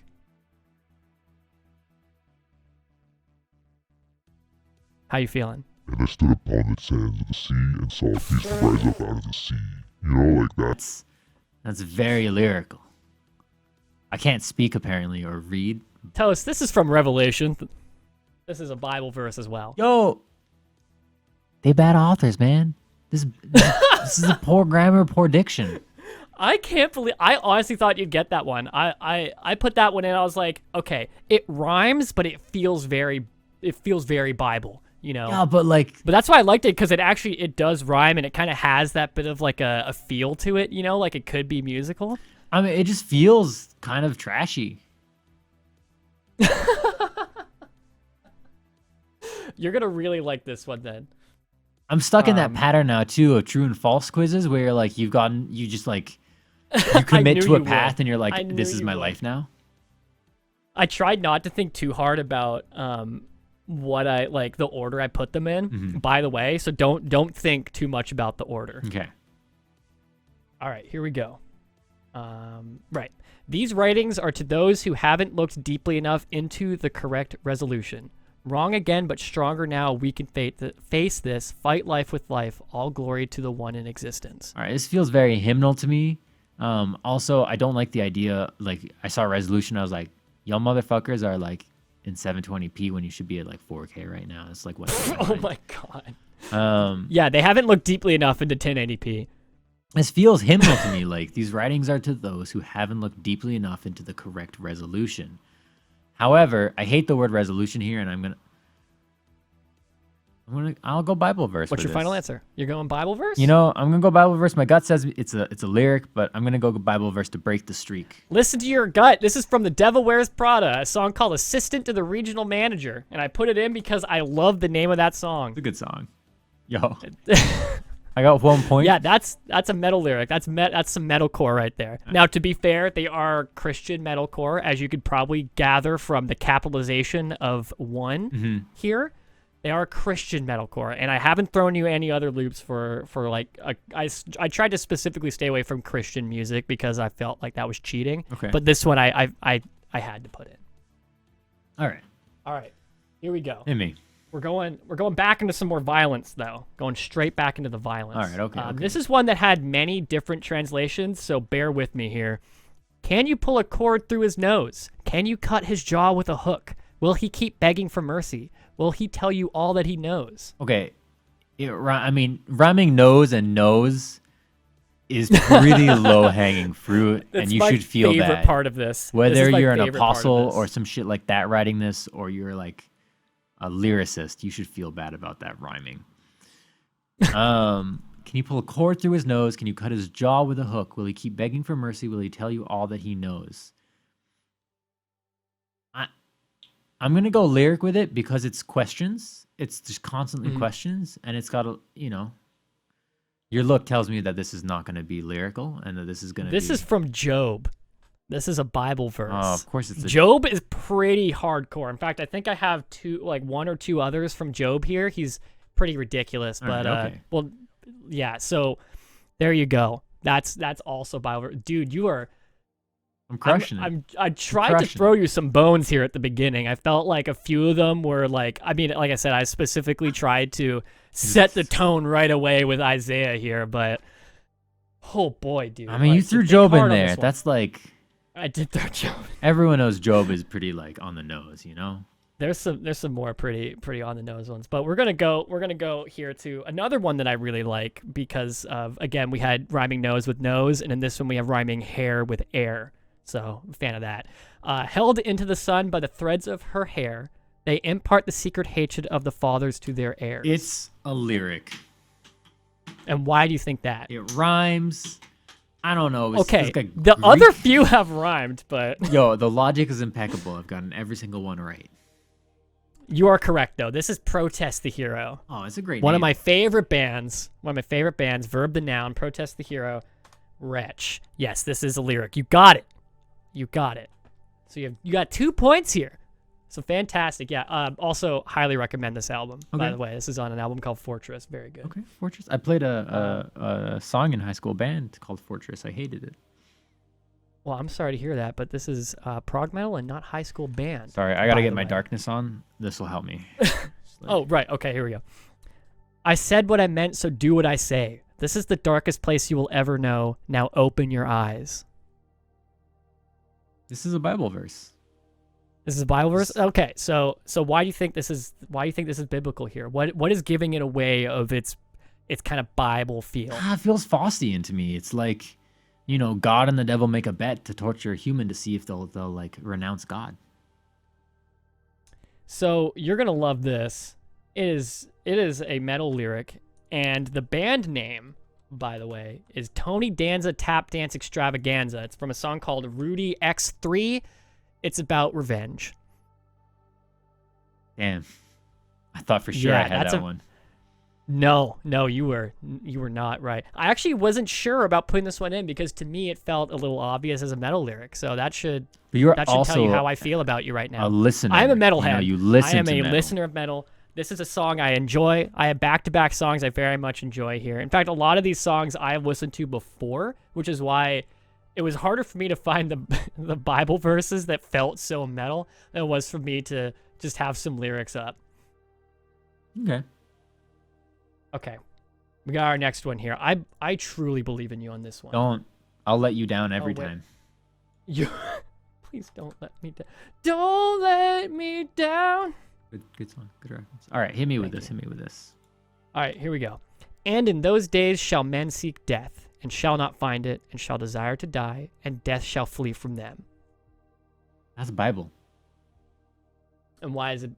How you feeling? And I stood upon the sands of the sea and saw a beast rise up out of the sea. You know, like that. That's very lyrical. I can't speak apparently or read. Toast, this is from Revelation. This is a Bible verse as well. Yo, they bad authors, man. This is a poor grammar, poor diction. I can't believe. I honestly thought you'd get that one. I put that one in. I was like, okay, it rhymes, but it feels very Bible. You know, yeah, but that's why I liked it, because it does rhyme, and it kind of has that bit of like a feel to it, you know, like it could be musical. I mean, it just feels kind of trashy. You're gonna really like this one then. I'm stuck in that pattern now too of true and false quizzes where you're like, you commit to a path and you're like, this is my life now. I tried not to think too hard about what I like, the order I put them in, by the way, so don't think too much about the order. Okay. All right, here we go. Right. These writings are to those who haven't looked deeply enough into the correct resolution. Wrong again, but stronger now. We can face this, fight life with life, all glory to the one in existence. All right, this feels very hymnal to me. Also, I don't like the idea, like, I saw a resolution, I was like, y'all motherfuckers are like in 720p when you should be at like 4K right now. It's like what? Oh my god. Yeah, they haven't looked deeply enough into 1080p. This feels hymnal to me. Like, these writings are to those who haven't looked deeply enough into the correct resolution. However, I hate the word resolution here, and I'll go Bible verse. What's your final answer? You're going Bible verse? You know, I'm gonna go Bible verse. My gut says it's a lyric, but I'm gonna go Bible verse to break the streak. Listen to your gut. This is from The Devil Wears Prada, a song called "Assistant to the Regional Manager," and I put it in because I love the name of that song. It's a good song. Yo. I got 1 point. Yeah, that's a metal lyric. That's some metalcore right there. Now, to be fair, they are Christian metalcore, as you could probably gather from the capitalization of one here. They are Christian metalcore, and I haven't thrown you any other loops for like I tried to specifically stay away from Christian music because I felt like that was cheating. Okay. But this one I had to put in. All right. Here we go. Hit me. We're going back into some more violence though. Going straight back into the violence. All right. Okay. This is one that had many different translations, so bear with me here. Can you pull a cord through his nose? Can you cut his jaw with a hook? Will he keep begging for mercy? Will he tell you all that he knows? Okay. Rhyming nose and nose is pretty low-hanging fruit, and you should feel favorite bad. part of this. Whether This is my you're an favorite part of apostle this. or some shit like that writing this, or you're like a lyricist, you should feel bad about that rhyming. Can you pull a cord through his nose? Can you cut his jaw with a hook? Will he keep begging for mercy? Will he tell you all that he knows? I'm going to go lyric with it because it's questions. It's just constantly questions, and it's got your look tells me that this is not going to be lyrical and that this is going to be... This is from Job. This is a Bible verse. Oh, of course it's Job is pretty hardcore. In fact, I think I have one or two others from Job here. He's pretty ridiculous, but okay. Well, yeah. So there you go. That's also Bible. Dude, you are. I'm crushing it. I tried to throw you some bones here at the beginning. I felt like a few of them were like I said, I specifically tried to set the tone right away with Isaiah here, but oh boy, dude. I mean, you threw Job in there. That's like... I did throw Job. Everyone knows Job is pretty like on the nose, you know? There's some more pretty on the nose ones, but we're gonna go here to another one that I really like because of, again, we had rhyming nose with nose, and in this one we have rhyming hair with air. So, I'm a fan of that. Held into the sun by the threads of her hair, they impart the secret hatred of the fathers to their heirs. It's a lyric. And why do you think that? It rhymes. I don't know. Okay, the other few have rhymed, but... Yo, the logic is impeccable. I've gotten every single one right. You are correct, though. This is Protest the Hero. Oh, it's a great One name. of my favorite bands, verb the noun, Protest the Hero, Wretch. Yes, this is a lyric. You got it. So you got 2 points here. So fantastic. Yeah. Also, highly recommend this album. Okay. By the way, this is on an album called Fortress. Very good. Okay, Fortress. I played a song in high school band called Fortress. I hated it. Well, I'm sorry to hear that, but this is prog metal and not high school band. Sorry, I gotta by get the my way. darkness on. This will help me. Oh, right. Okay, here we go. I said what I meant, so do what I say. This is the darkest place you will ever know. Now open your eyes. This is a Bible verse. This is a Bible verse. Okay, so why do you think this is biblical here? What is giving it away of its kind of Bible feel? It feels Faustian to me. It's like, God and the devil make a bet to torture a human to see if they'll like renounce God. So you're gonna love this. It is a metal lyric, and the band name, by the way, is Tony Danza Tap Dance Extravaganza. It's from a song called Rudy X3. It's about revenge. Damn. I thought for sure I had that one. No, you were not right. I actually wasn't sure about putting this one in because to me it felt a little obvious as a metal lyric. So that should tell you how I feel about you right now. A listener. I'm a metalhead. You listen I am to a metal. listener of metal. This is a song I enjoy. I have back-to-back songs I very much enjoy here. In fact, a lot of these songs I have listened to before, which is why it was harder for me to find the Bible verses that felt so metal than it was for me to just have some lyrics up. Okay. We got our next one here. I truly believe in you on this one. I'll let you down every time. Please don't let me down. Don't let me down. Good song. Good reference. All right, hit me with this. All right, here we go. And in those days shall men seek death, and shall not find it, and shall desire to die, and death shall flee from them. That's Bible. And why is it?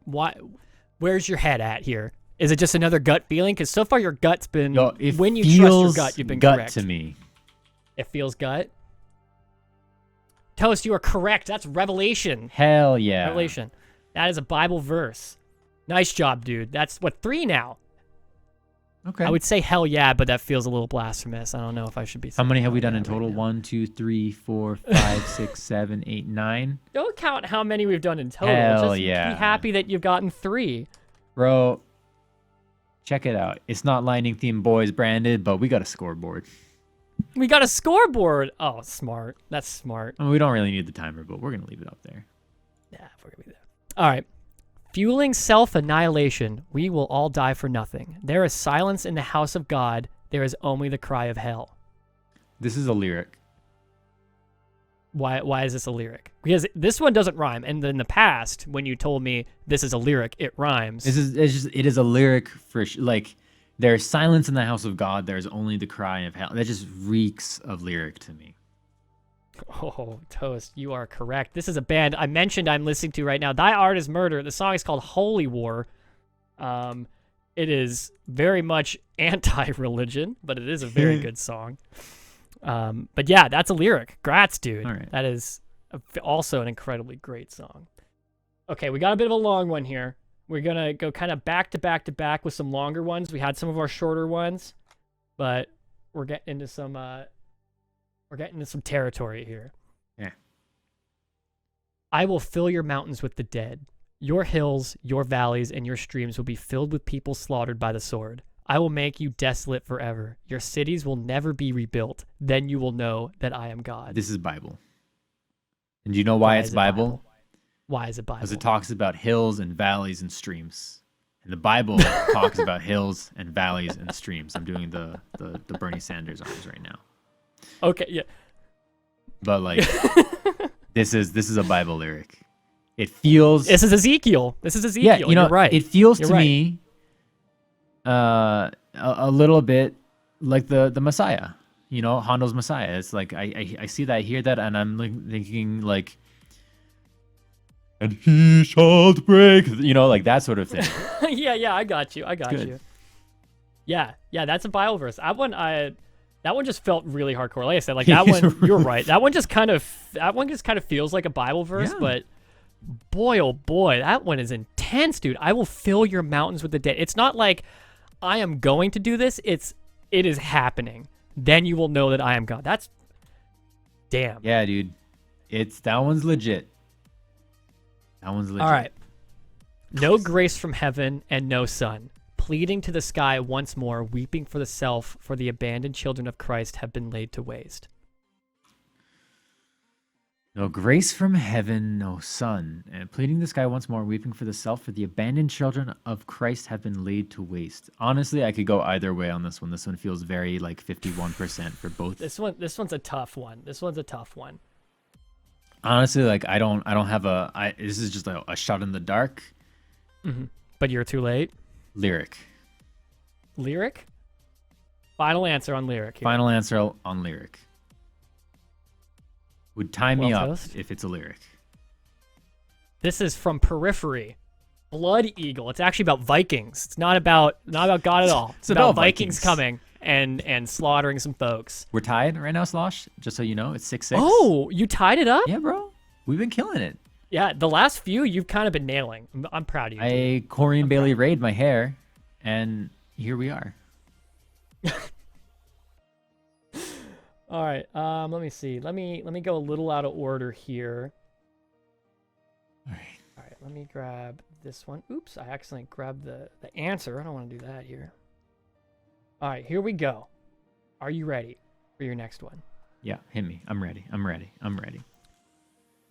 Where's your head at here? Is it just another gut feeling? Because so far your gut's been, when you trust your gut, you've been correct. To me. It feels gut? Toast, you are correct. That's Revelation. Hell yeah. Okay. I would say hell yeah, but that feels a little blasphemous. I don't know if I should be How saying many have hell we done yeah in right total? now. 1, 2, 3, 4, 5, 6, 7, 8, 9. Don't count how many we've done in total. Hell Just yeah. be happy that you've gotten 3. Bro, check it out. It's not Lightning Theme Boys branded, but we got a scoreboard. We got a scoreboard. Oh, smart. That's smart. I mean, we don't really need the timer, but we're going to leave it up there. Yeah, we're gonna be there. All right. Fueling self-annihilation, we will all die for nothing. There is silence in the house of God. There is only the cry of hell. This is a lyric. Why is this a lyric? Because this one doesn't rhyme. And in the past, when you told me this is a lyric, it rhymes. It is a lyric for like there's silence in the house of God. There's only the cry of hell. That just reeks of lyric to me. Oh, Toast, you are correct. This is a band I mentioned I'm listening to right now. Thy Art is Murder. The song is called Holy War. It is very much anti-religion, but it is a very good song. But yeah, that's a lyric. Grats, dude. All right. That is also an incredibly great song. Okay, we got a bit of a long one here. We're going to go kind of back to back to back with some longer ones. We had some of our shorter ones, but we're getting into some territory here. Yeah. I will fill your mountains with the dead. Your hills, your valleys, and your streams will be filled with people slaughtered by the sword. I will make you desolate forever. Your cities will never be rebuilt. Then you will know that I am God. This is Bible. And do you know why it's is it Bible? Why is it Bible? Because it talks about hills and valleys and streams. And the Bible talks about hills and valleys and streams. I'm doing the Bernie Sanders arms right now. Okay, yeah. But like this is a Bible lyric. It feels This is Ezekiel. yeah, you know, You're right. it feels You're to right. me a little bit like the Messiah. You know, Handel's Messiah. It's like I see that, I hear that, and I'm like thinking like, and he shall break, you know, like that sort of thing. yeah, I got you. good. You. Yeah, that's a Bible verse. That one just felt really hardcore. Like I said, like that one, you're right. That one just kind of feels like a Bible verse, Yeah. but boy, oh boy, that one is intense, dude. I will fill your mountains with the dead. It's not like I am going to do this. It is happening. Then you will know that I am God. That's damn. Yeah, dude. That one's legit. That one's legit. All right. No grace from heaven and no sun. Pleading to the sky once more, weeping for the self, for the abandoned children of Christ have been laid to waste. No grace from heaven, no sun. And pleading the sky once more, weeping for the self, for the abandoned children of Christ have been laid to waste. Honestly, I could go either way on this one. This one feels very like 51% for both. This one's a tough one. Honestly, like I don't have this is just a shot in the dark Mm-hmm. But you're too late. lyric. Lyric? Final answer on lyric here. Final answer on lyric. Would tie me Well, up Toast? if it's a lyric. This is from Periphery. Blood Eagle. It's actually about Vikings. It's not about God at all. It's about about Vikings Vikings. coming and slaughtering some folks. We're tied right now, Slosh. Just so you know, it's 6-6. Oh, you tied it up? yeah, bro. We've been killing it. Yeah, the last few you've kind of been nailing. I'm proud of you. I Corey and Bailey raid my hair, and here we are. All right. Let me see. Let me go a little out of order here. All right. All right. Let me grab this one. Oops, I accidentally grabbed the answer. I don't want to do that here. All right, here we go. Are you ready for your next one? Yeah, hit me. I'm ready.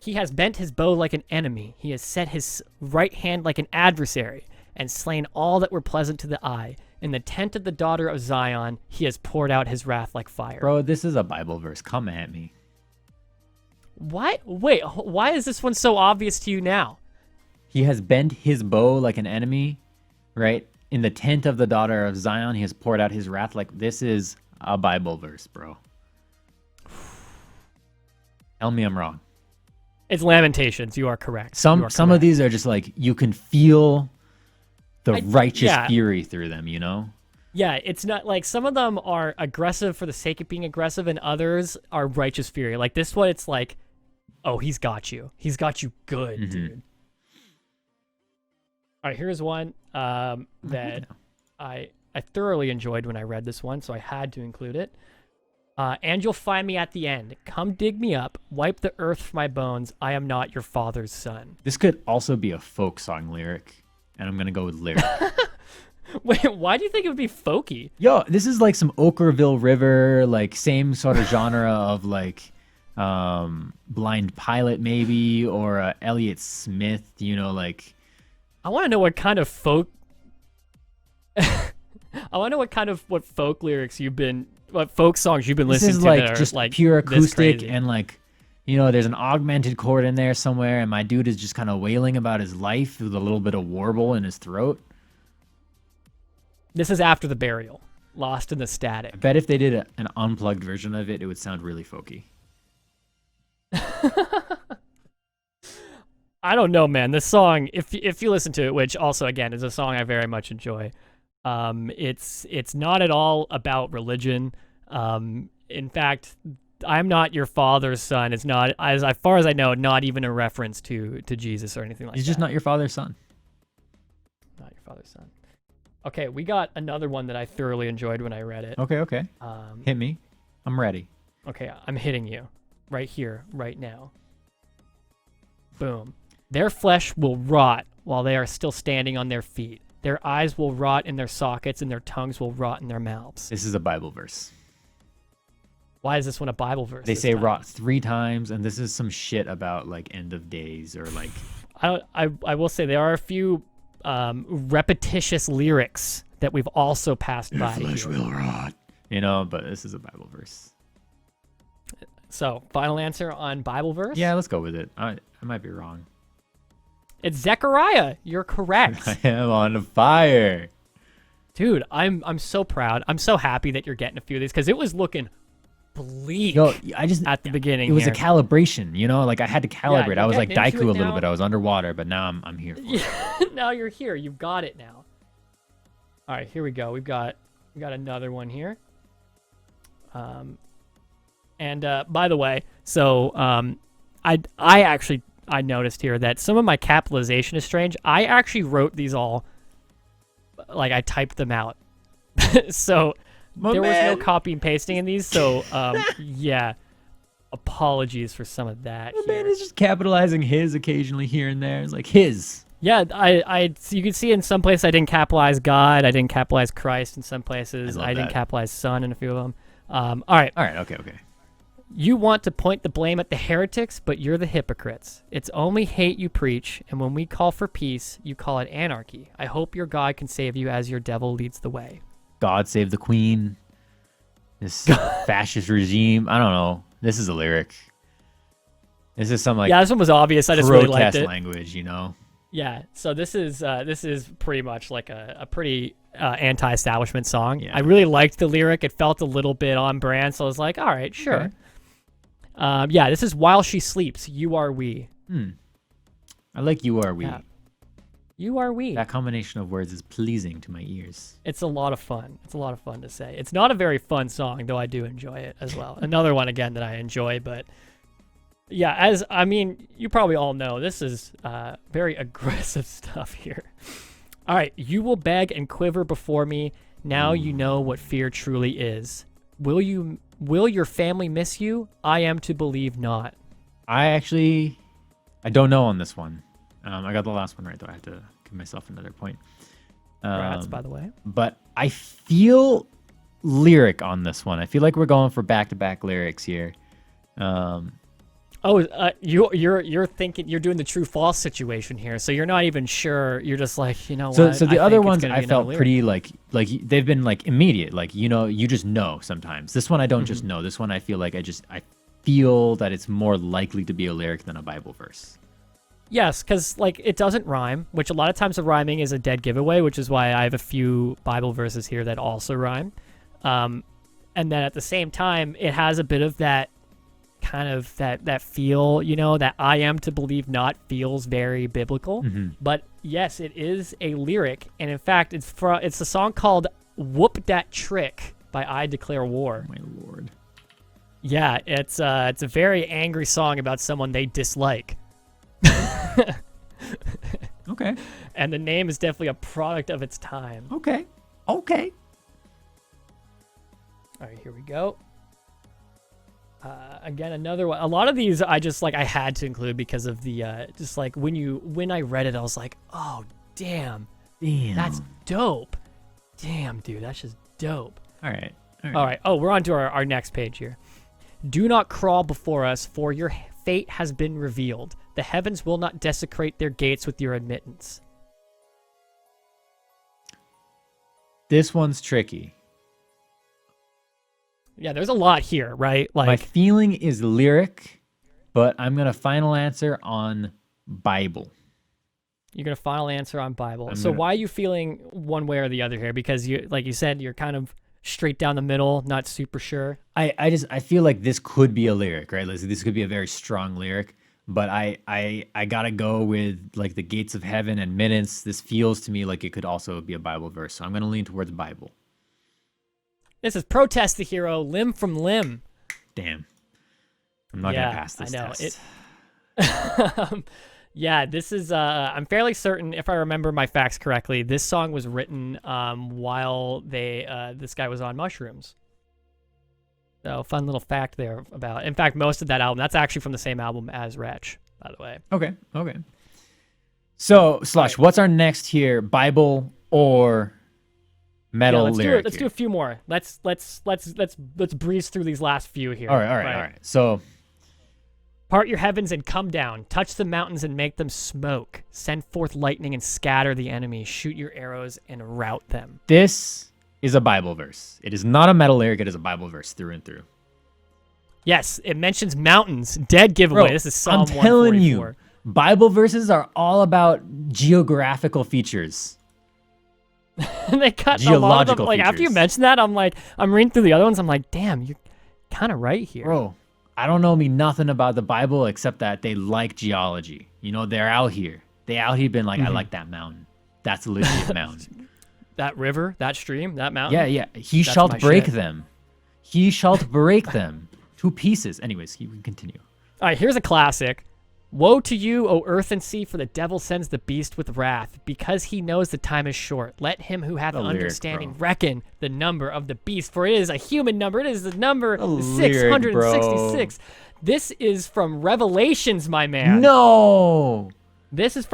He has bent his bow like an enemy. He has set his right hand like an adversary, and slain all that were pleasant to the eye. In the tent of the daughter of Zion, he has poured out his wrath like fire. Bro, this is a Bible verse. Come at me. What? Wait, why is this one so obvious to you now? He has bent his bow like an enemy, right? In the tent of the daughter of Zion, he has poured out his wrath. Like, this is a Bible verse, bro. Tell me I'm wrong. It's Lamentations. You are correct. Some of these are just like, you can feel the righteous yeah. fury through them, you know? Yeah, it's not like some of them are aggressive for the sake of being aggressive, and others are righteous fury. Like this one, it's like, oh, he's got you. He's got you good, dude. All right, here's one that I I thoroughly enjoyed when I read this one, so I had to include it. And you'll find me at the end. Come dig me up, wipe the earth from my bones. I am not your father's son. This could also be a folk song lyric, and I'm gonna go with lyric. Wait, why do you think it would be folky? Yo, this is like some Okkerville River, like same sort of genre of like Blind Pilot maybe, or Elliott Smith, you know, like. I want to know what kind of folk. I want to know what folk lyrics what folk songs you've been This listening is to like that are just like pure this acoustic crazy. and like, you know, there's an augmented chord in there somewhere, and my dude is just kind of wailing about his life with a little bit of warble in his throat. This is after the burial, lost in the I static. bet if they did an unplugged version of it, it would sound really folky. I don't know, man. This song, if you listen to it, which also again is a song I very much enjoy, it's not at all about religion. In fact, I'm not your father's son. It's not, as far as I know, not even a reference to Jesus or anything like that. He's just not your father's son. Not your father's son. Okay, we got another one that I thoroughly enjoyed when I read it. Okay. Hit me. I'm ready. Okay, I'm hitting you right here, right now. Boom. Their flesh will rot while they are still standing on their feet. Their eyes will rot in their sockets and their tongues will rot in their mouths. This is a Bible verse. Why is this one a Bible verse? They this say time? rot 3 times, and this is some shit about like end of days or like. I will say there are a few repetitious lyrics that we've also passed by. Flesh here. will rot. You know, but this is a Bible verse. So, final answer on Bible verse? Yeah, let's go with it. I might be wrong. It's Zechariah. You're correct. I am on fire. Dude, I'm so proud. I'm so happy that you're getting a few of these because it was looking bleak Yo, I just at the beginning. it was here. a calibration, you know, like I had to calibrate. I was like getting into Daiku it a little now. bit. I was underwater, but now I'm here. For it. Now you're here. You've got it now. All right, here we go. We got another one here. And by the way, so I noticed here that some of my capitalization is strange. I actually wrote these all, like I typed them out. So there was no copy and pasting in these. So yeah, apologies for some of that. My man here. is just capitalizing his occasionally here and there. It's like his. Yeah, you can see in some places I didn't capitalize God. I didn't capitalize Christ in some places. I love I didn't that. capitalize Son in a few of them. All right. Okay. You want to point the blame at the heretics, but you're the hypocrites. It's only hate you preach, and when we call for peace, you call it anarchy. I hope your God can save you as your devil leads the way. God save the queen. This fascist regime. I don't know. This is a lyric. This is some like Yeah, this one was obvious. I just really liked protest it. language, you know. Yeah, so this is pretty much like a pretty anti-establishment song. Yeah. I really liked the lyric. It felt a little bit on brand, so I was like, all right, sure. Okay. Yeah, this is While She Sleeps, You Are We. I like you are we. Yeah. You are we. That combination of words is pleasing to my ears. It's a lot of fun. It's a lot of fun to say. It's not a very fun song, though I do enjoy it as well. Another one, again, that I enjoy, but yeah, you probably all know, this is very aggressive stuff here. All right, you will beg and quiver before me. Now you know what fear truly is. Will your family miss you? I am to believe not. I don't know on this one. I got the last one right, though. I have to give myself another point. Congrats, by the way. But I feel lyric on this one. I feel like we're going for back-to-back lyrics here. You're thinking you're doing the true false situation here, so you're not even sure. You're just like, you know So what? the I other think it's ones gonna I be felt another pretty lyric. like they've been like immediate, like, you know, you just know sometimes. This one I don't Mm-hmm. just know. This one I feel like I feel that it's more likely to be a lyric than a Bible verse. Yes, because like it doesn't rhyme, which a lot of times the rhyming is a dead giveaway, which is why I have a few Bible verses here that also rhyme. And then at the same time, it has a bit of that kind of that feel, you know, that I am to believe not feels very biblical. But yes, it is a lyric, and in fact, it's a song called "Whoop Dat Trick" by I Declare War. My lord. Yeah, it's a very angry song about someone they dislike. Okay. And the name is definitely a product of its time. Okay. All right, here we go. Again, another one. A lot of these I just like I had to include because of the just like when I read it, I was like, oh damn, that's dope. Damn, dude, that's just dope. All right. All right. Oh, we're on to our next page here. Do not crawl before us, for your fate has been revealed. The heavens will not desecrate their gates with your admittance. This one's tricky. Yeah, there's a lot here, right? Like my feeling is lyric, but I'm gonna final answer on Bible. You're gonna final answer on Bible. Why are you feeling one way or the other here? Because you, like you said, you're kind of straight down the middle, not super sure. I feel like this could be a lyric, right? This could be a very strong lyric, but I gotta go with like the gates of heaven and admittance. This feels to me like it could also be a Bible verse, so I'm gonna lean towards Bible. This is Protest the Hero, Limb from Limb. Damn. I'm not going to pass this test. Yeah, this is, I'm fairly certain, if I remember my facts correctly, this song was written while this guy was on mushrooms. So, fun little fact there about, in fact, most of that album, that's actually from the same album as Wretch, by the way. Okay. So, Slosh, what's our next here? Bible or... metal lyric. Let's do a few more. Let's breeze through these last few here. All right. So, part your heavens and come down. Touch the mountains and make them smoke. Send forth lightning and scatter the enemy. Shoot your arrows and rout them. This is a Bible verse. It is not a metal lyric. It is a Bible verse through and through. Yes, it mentions mountains. Dead giveaway. Bro, This is Psalm 144. I'm telling you, Bible verses are all about geographical features. They cut geological a lot of them. Like features. after you mentioned that, I'm reading through the other ones. I'm like, damn, you're kind of right here, bro. I don't know nothing about the Bible except that they like geology. You know, they're out here. They out here been like, I like that mountain. That's a legit mountain. That river, that stream, that mountain. Yeah. He That's shalt my break shit. them. He shalt break them to pieces. Anyways, we can continue. All right, here's a classic. Woe to you, O earth and sea, for the devil sends the beast with wrath, because he knows the time is short. Let him who hath understanding reckon the number of the beast, for it is a human number. It is the number 666. This is from Revelations, my man. No. This is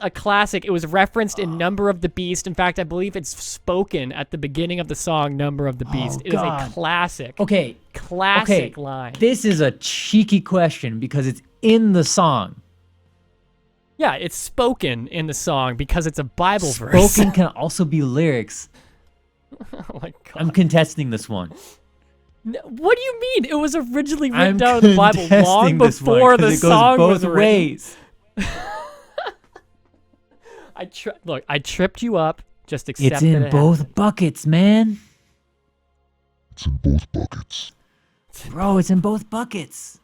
a classic. It was referenced in Number of the Beast. In fact, I believe it's spoken at the beginning of the song Number of the Beast. It is a classic. Okay. Classic line. This is a cheeky question because it's in the song. Yeah, it's spoken in the song because it's a Bible verse. Spoken can also be lyrics. Oh my God. I'm contesting this one. What do you mean? It was originally written down in the Bible long before the song was written. Ways. I tripped you up. Just accept it's in both buckets, man. It's in both buckets. Bro, it's in both buckets.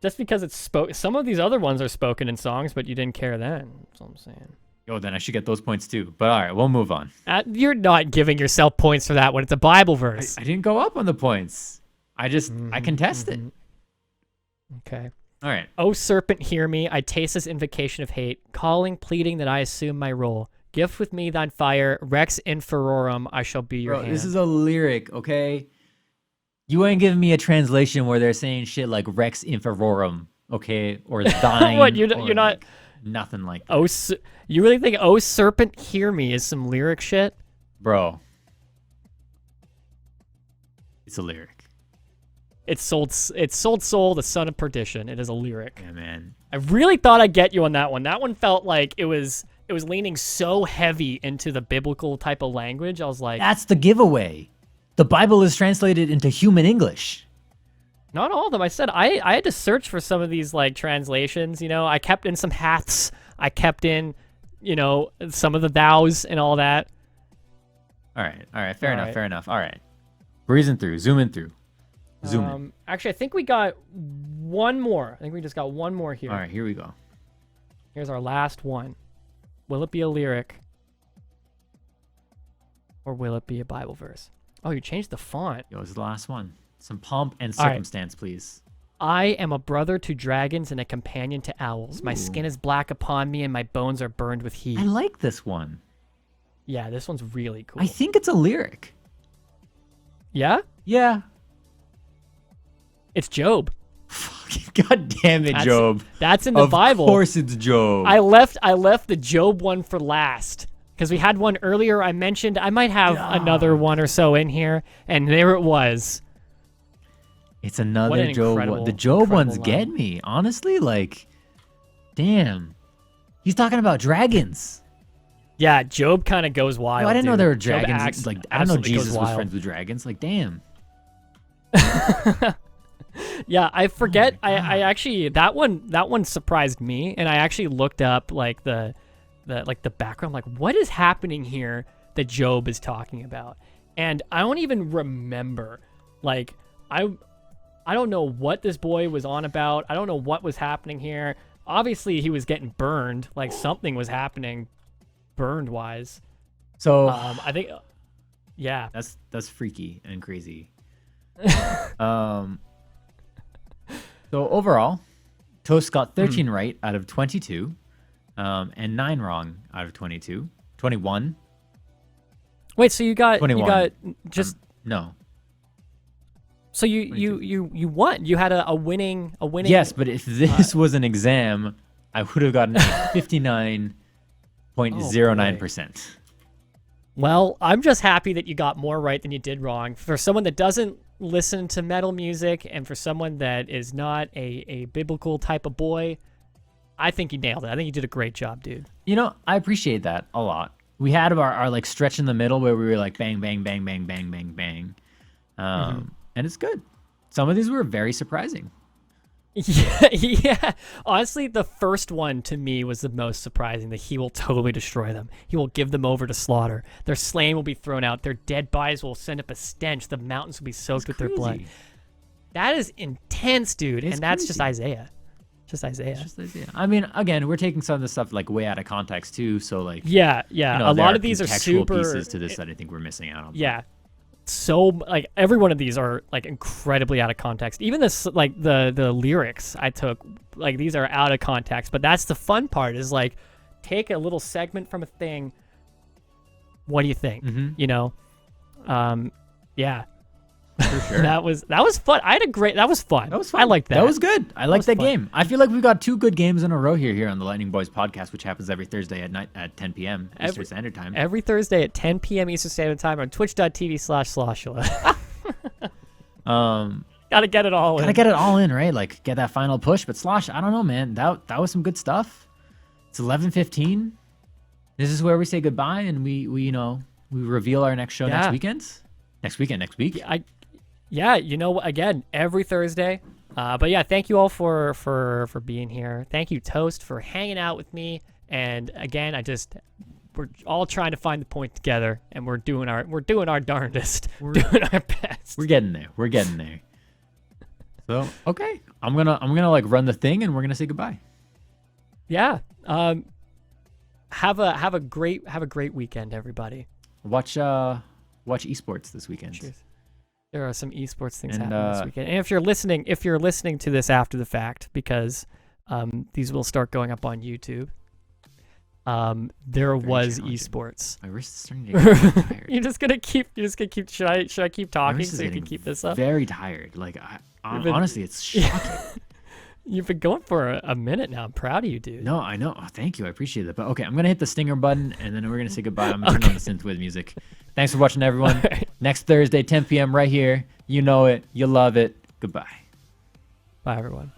Just because it's some of these other ones are spoken in songs, but you didn't care then. That's what I'm saying. Yo, then I should get those points too. But all right, we'll move on. You're not giving yourself points for that when it's a Bible verse. I didn't go up on the points. I contest it. Okay. All right. O serpent, hear me. I taste this invocation of hate, calling, pleading that I assume my role. Gift with me thine fire, rex inferorum, I shall be your hand. This is a lyric, okay? You ain't giving me a translation where they're saying shit like rex inferorum, okay? Or thine. What, you're not... Like nothing like that. You really think O serpent, hear me is some lyric shit? Bro. It's a lyric. It's sold soul, the son of perdition. It is a lyric. Yeah, man. I really thought I'd get you on that one. That one felt like it was leaning so heavy into the biblical type of language. I was like, that's the giveaway. The Bible is translated into human English. Not all of them. I said I had to search for some of these like translations. You know, I kept in some haths. I kept in, some of the thous and all that. All right. Fair enough. All right. Breezing through, zooming through. Zoom in. Actually, I think we got one more. I think we just got one more here. All right, here we go. Here's our last one. Will it be a lyric? Or will it be a Bible verse? Oh, you changed the font. Yo, it's the last one. Some pomp and circumstance, please. I am a brother to dragons and a companion to owls. My skin is black upon me and my bones are burned with heat. I like this one. Yeah, this one's really cool. I think it's a lyric. Yeah? Yeah. It's Job. Fucking God damn it, Job. That's in the Bible. Of course it's Job. I left the Job one for last because we had one earlier. I mentioned I might have another one or so in here, and there it was. It's another Job one. The Job ones get me. Honestly, like, damn. He's talking about dragons. Yeah, Job kind of goes wild. I didn't know dude. there were dragons. Like, I don't know Jesus was wild. friends with dragons. Like, damn. Yeah, I forget. I actually that one surprised me, and I actually looked up like the background. Like, what is happening here that Job is talking about? And I don't even remember. Like, I don't know what this boy was on about. I don't know what was happening here. Obviously, he was getting burned. Like, something was happening, burned wise. So I think, yeah, that's freaky and crazy. So overall, Toast got 13 right out of 22, and 9 wrong out of 21. Wait, so you got 21. you got just no. So you won. You had a winning. Yes, but if this was an exam, I would have gotten a 59.09%. Well, I'm just happy that you got more right than you did wrong. For someone that doesn't listen to metal music, and for someone that is not a biblical type of boy, I think you nailed it. I think you did a great job, dude. You know, I appreciate that a lot. We had our like stretch in the middle where we were like bang, bang, bang, bang, bang, bang, bang. And it's good. Some of these were very surprising. Yeah. Honestly, the first one to me was the most surprising, that he will totally destroy them. He will give them over to slaughter. Their slain will be thrown out. Their dead bodies will send up a stench. The mountains will be soaked with their blood. That is intense, dude. And that's just Isaiah. Just Isaiah. I mean, again, we're taking some of this stuff like way out of context too. So like, yeah. You A know, lot of these are super pieces to this that I think we're missing out on. Yeah. So like every one of these are like incredibly out of context. Even this, like the lyrics I took, like these are out of context. But that's the fun part, is like take a little segment from a thing. What do you think? You know, yeah. For sure. that was fun. That was fun. That was fun. I liked that. That was good. I liked that fun. game. I feel like we've got 2 good games in a row here on the Lightning Boys podcast, which happens every Thursday at night at 10 p.m. Eastern Standard Time. Every Thursday at 10 p.m. Eastern Standard Time on twitch.tv/Sloshula. Gotta get it all in. Gotta get it all in, right? Like get that final push. But Slosh, I don't know, man. That was some good stuff. It's 11:15. This is where we say goodbye, and we reveal our next show next weekend. Next week. Yeah, you know, again, every Thursday. But yeah, thank you all for being here. Thank you, Toast, for hanging out with me. And again, we're all trying to find the point together, and we're doing our darndest. We're doing our best. We're getting there. So okay, I'm gonna like run the thing, and we're gonna say goodbye. Yeah. Have a great weekend, everybody. Watch esports this weekend. Cheers. There are some esports things happening this weekend. And if you're listening to this after the fact, because these will start going up on YouTube, there was esports. My wrist is starting to get tired. You're just gonna keep. Should I keep talking so you can keep this up? Very tired. Like honestly, it's shocking. You've been going for a minute now. I'm proud of you, dude. No, I know. Oh, thank you. I appreciate it. But okay, I'm going to hit the stinger button, and then we're going to say goodbye. I'm going to turn on the synthwave music. Thanks for watching, everyone. Right. Next Thursday, 10 p.m. right here. You know it. You love it. Goodbye. Bye, everyone.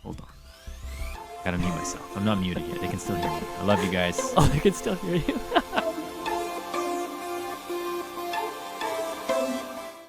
Hold on. Got to mute myself. I'm not muted yet. They can still hear me. I love you guys. Oh, they can still hear you.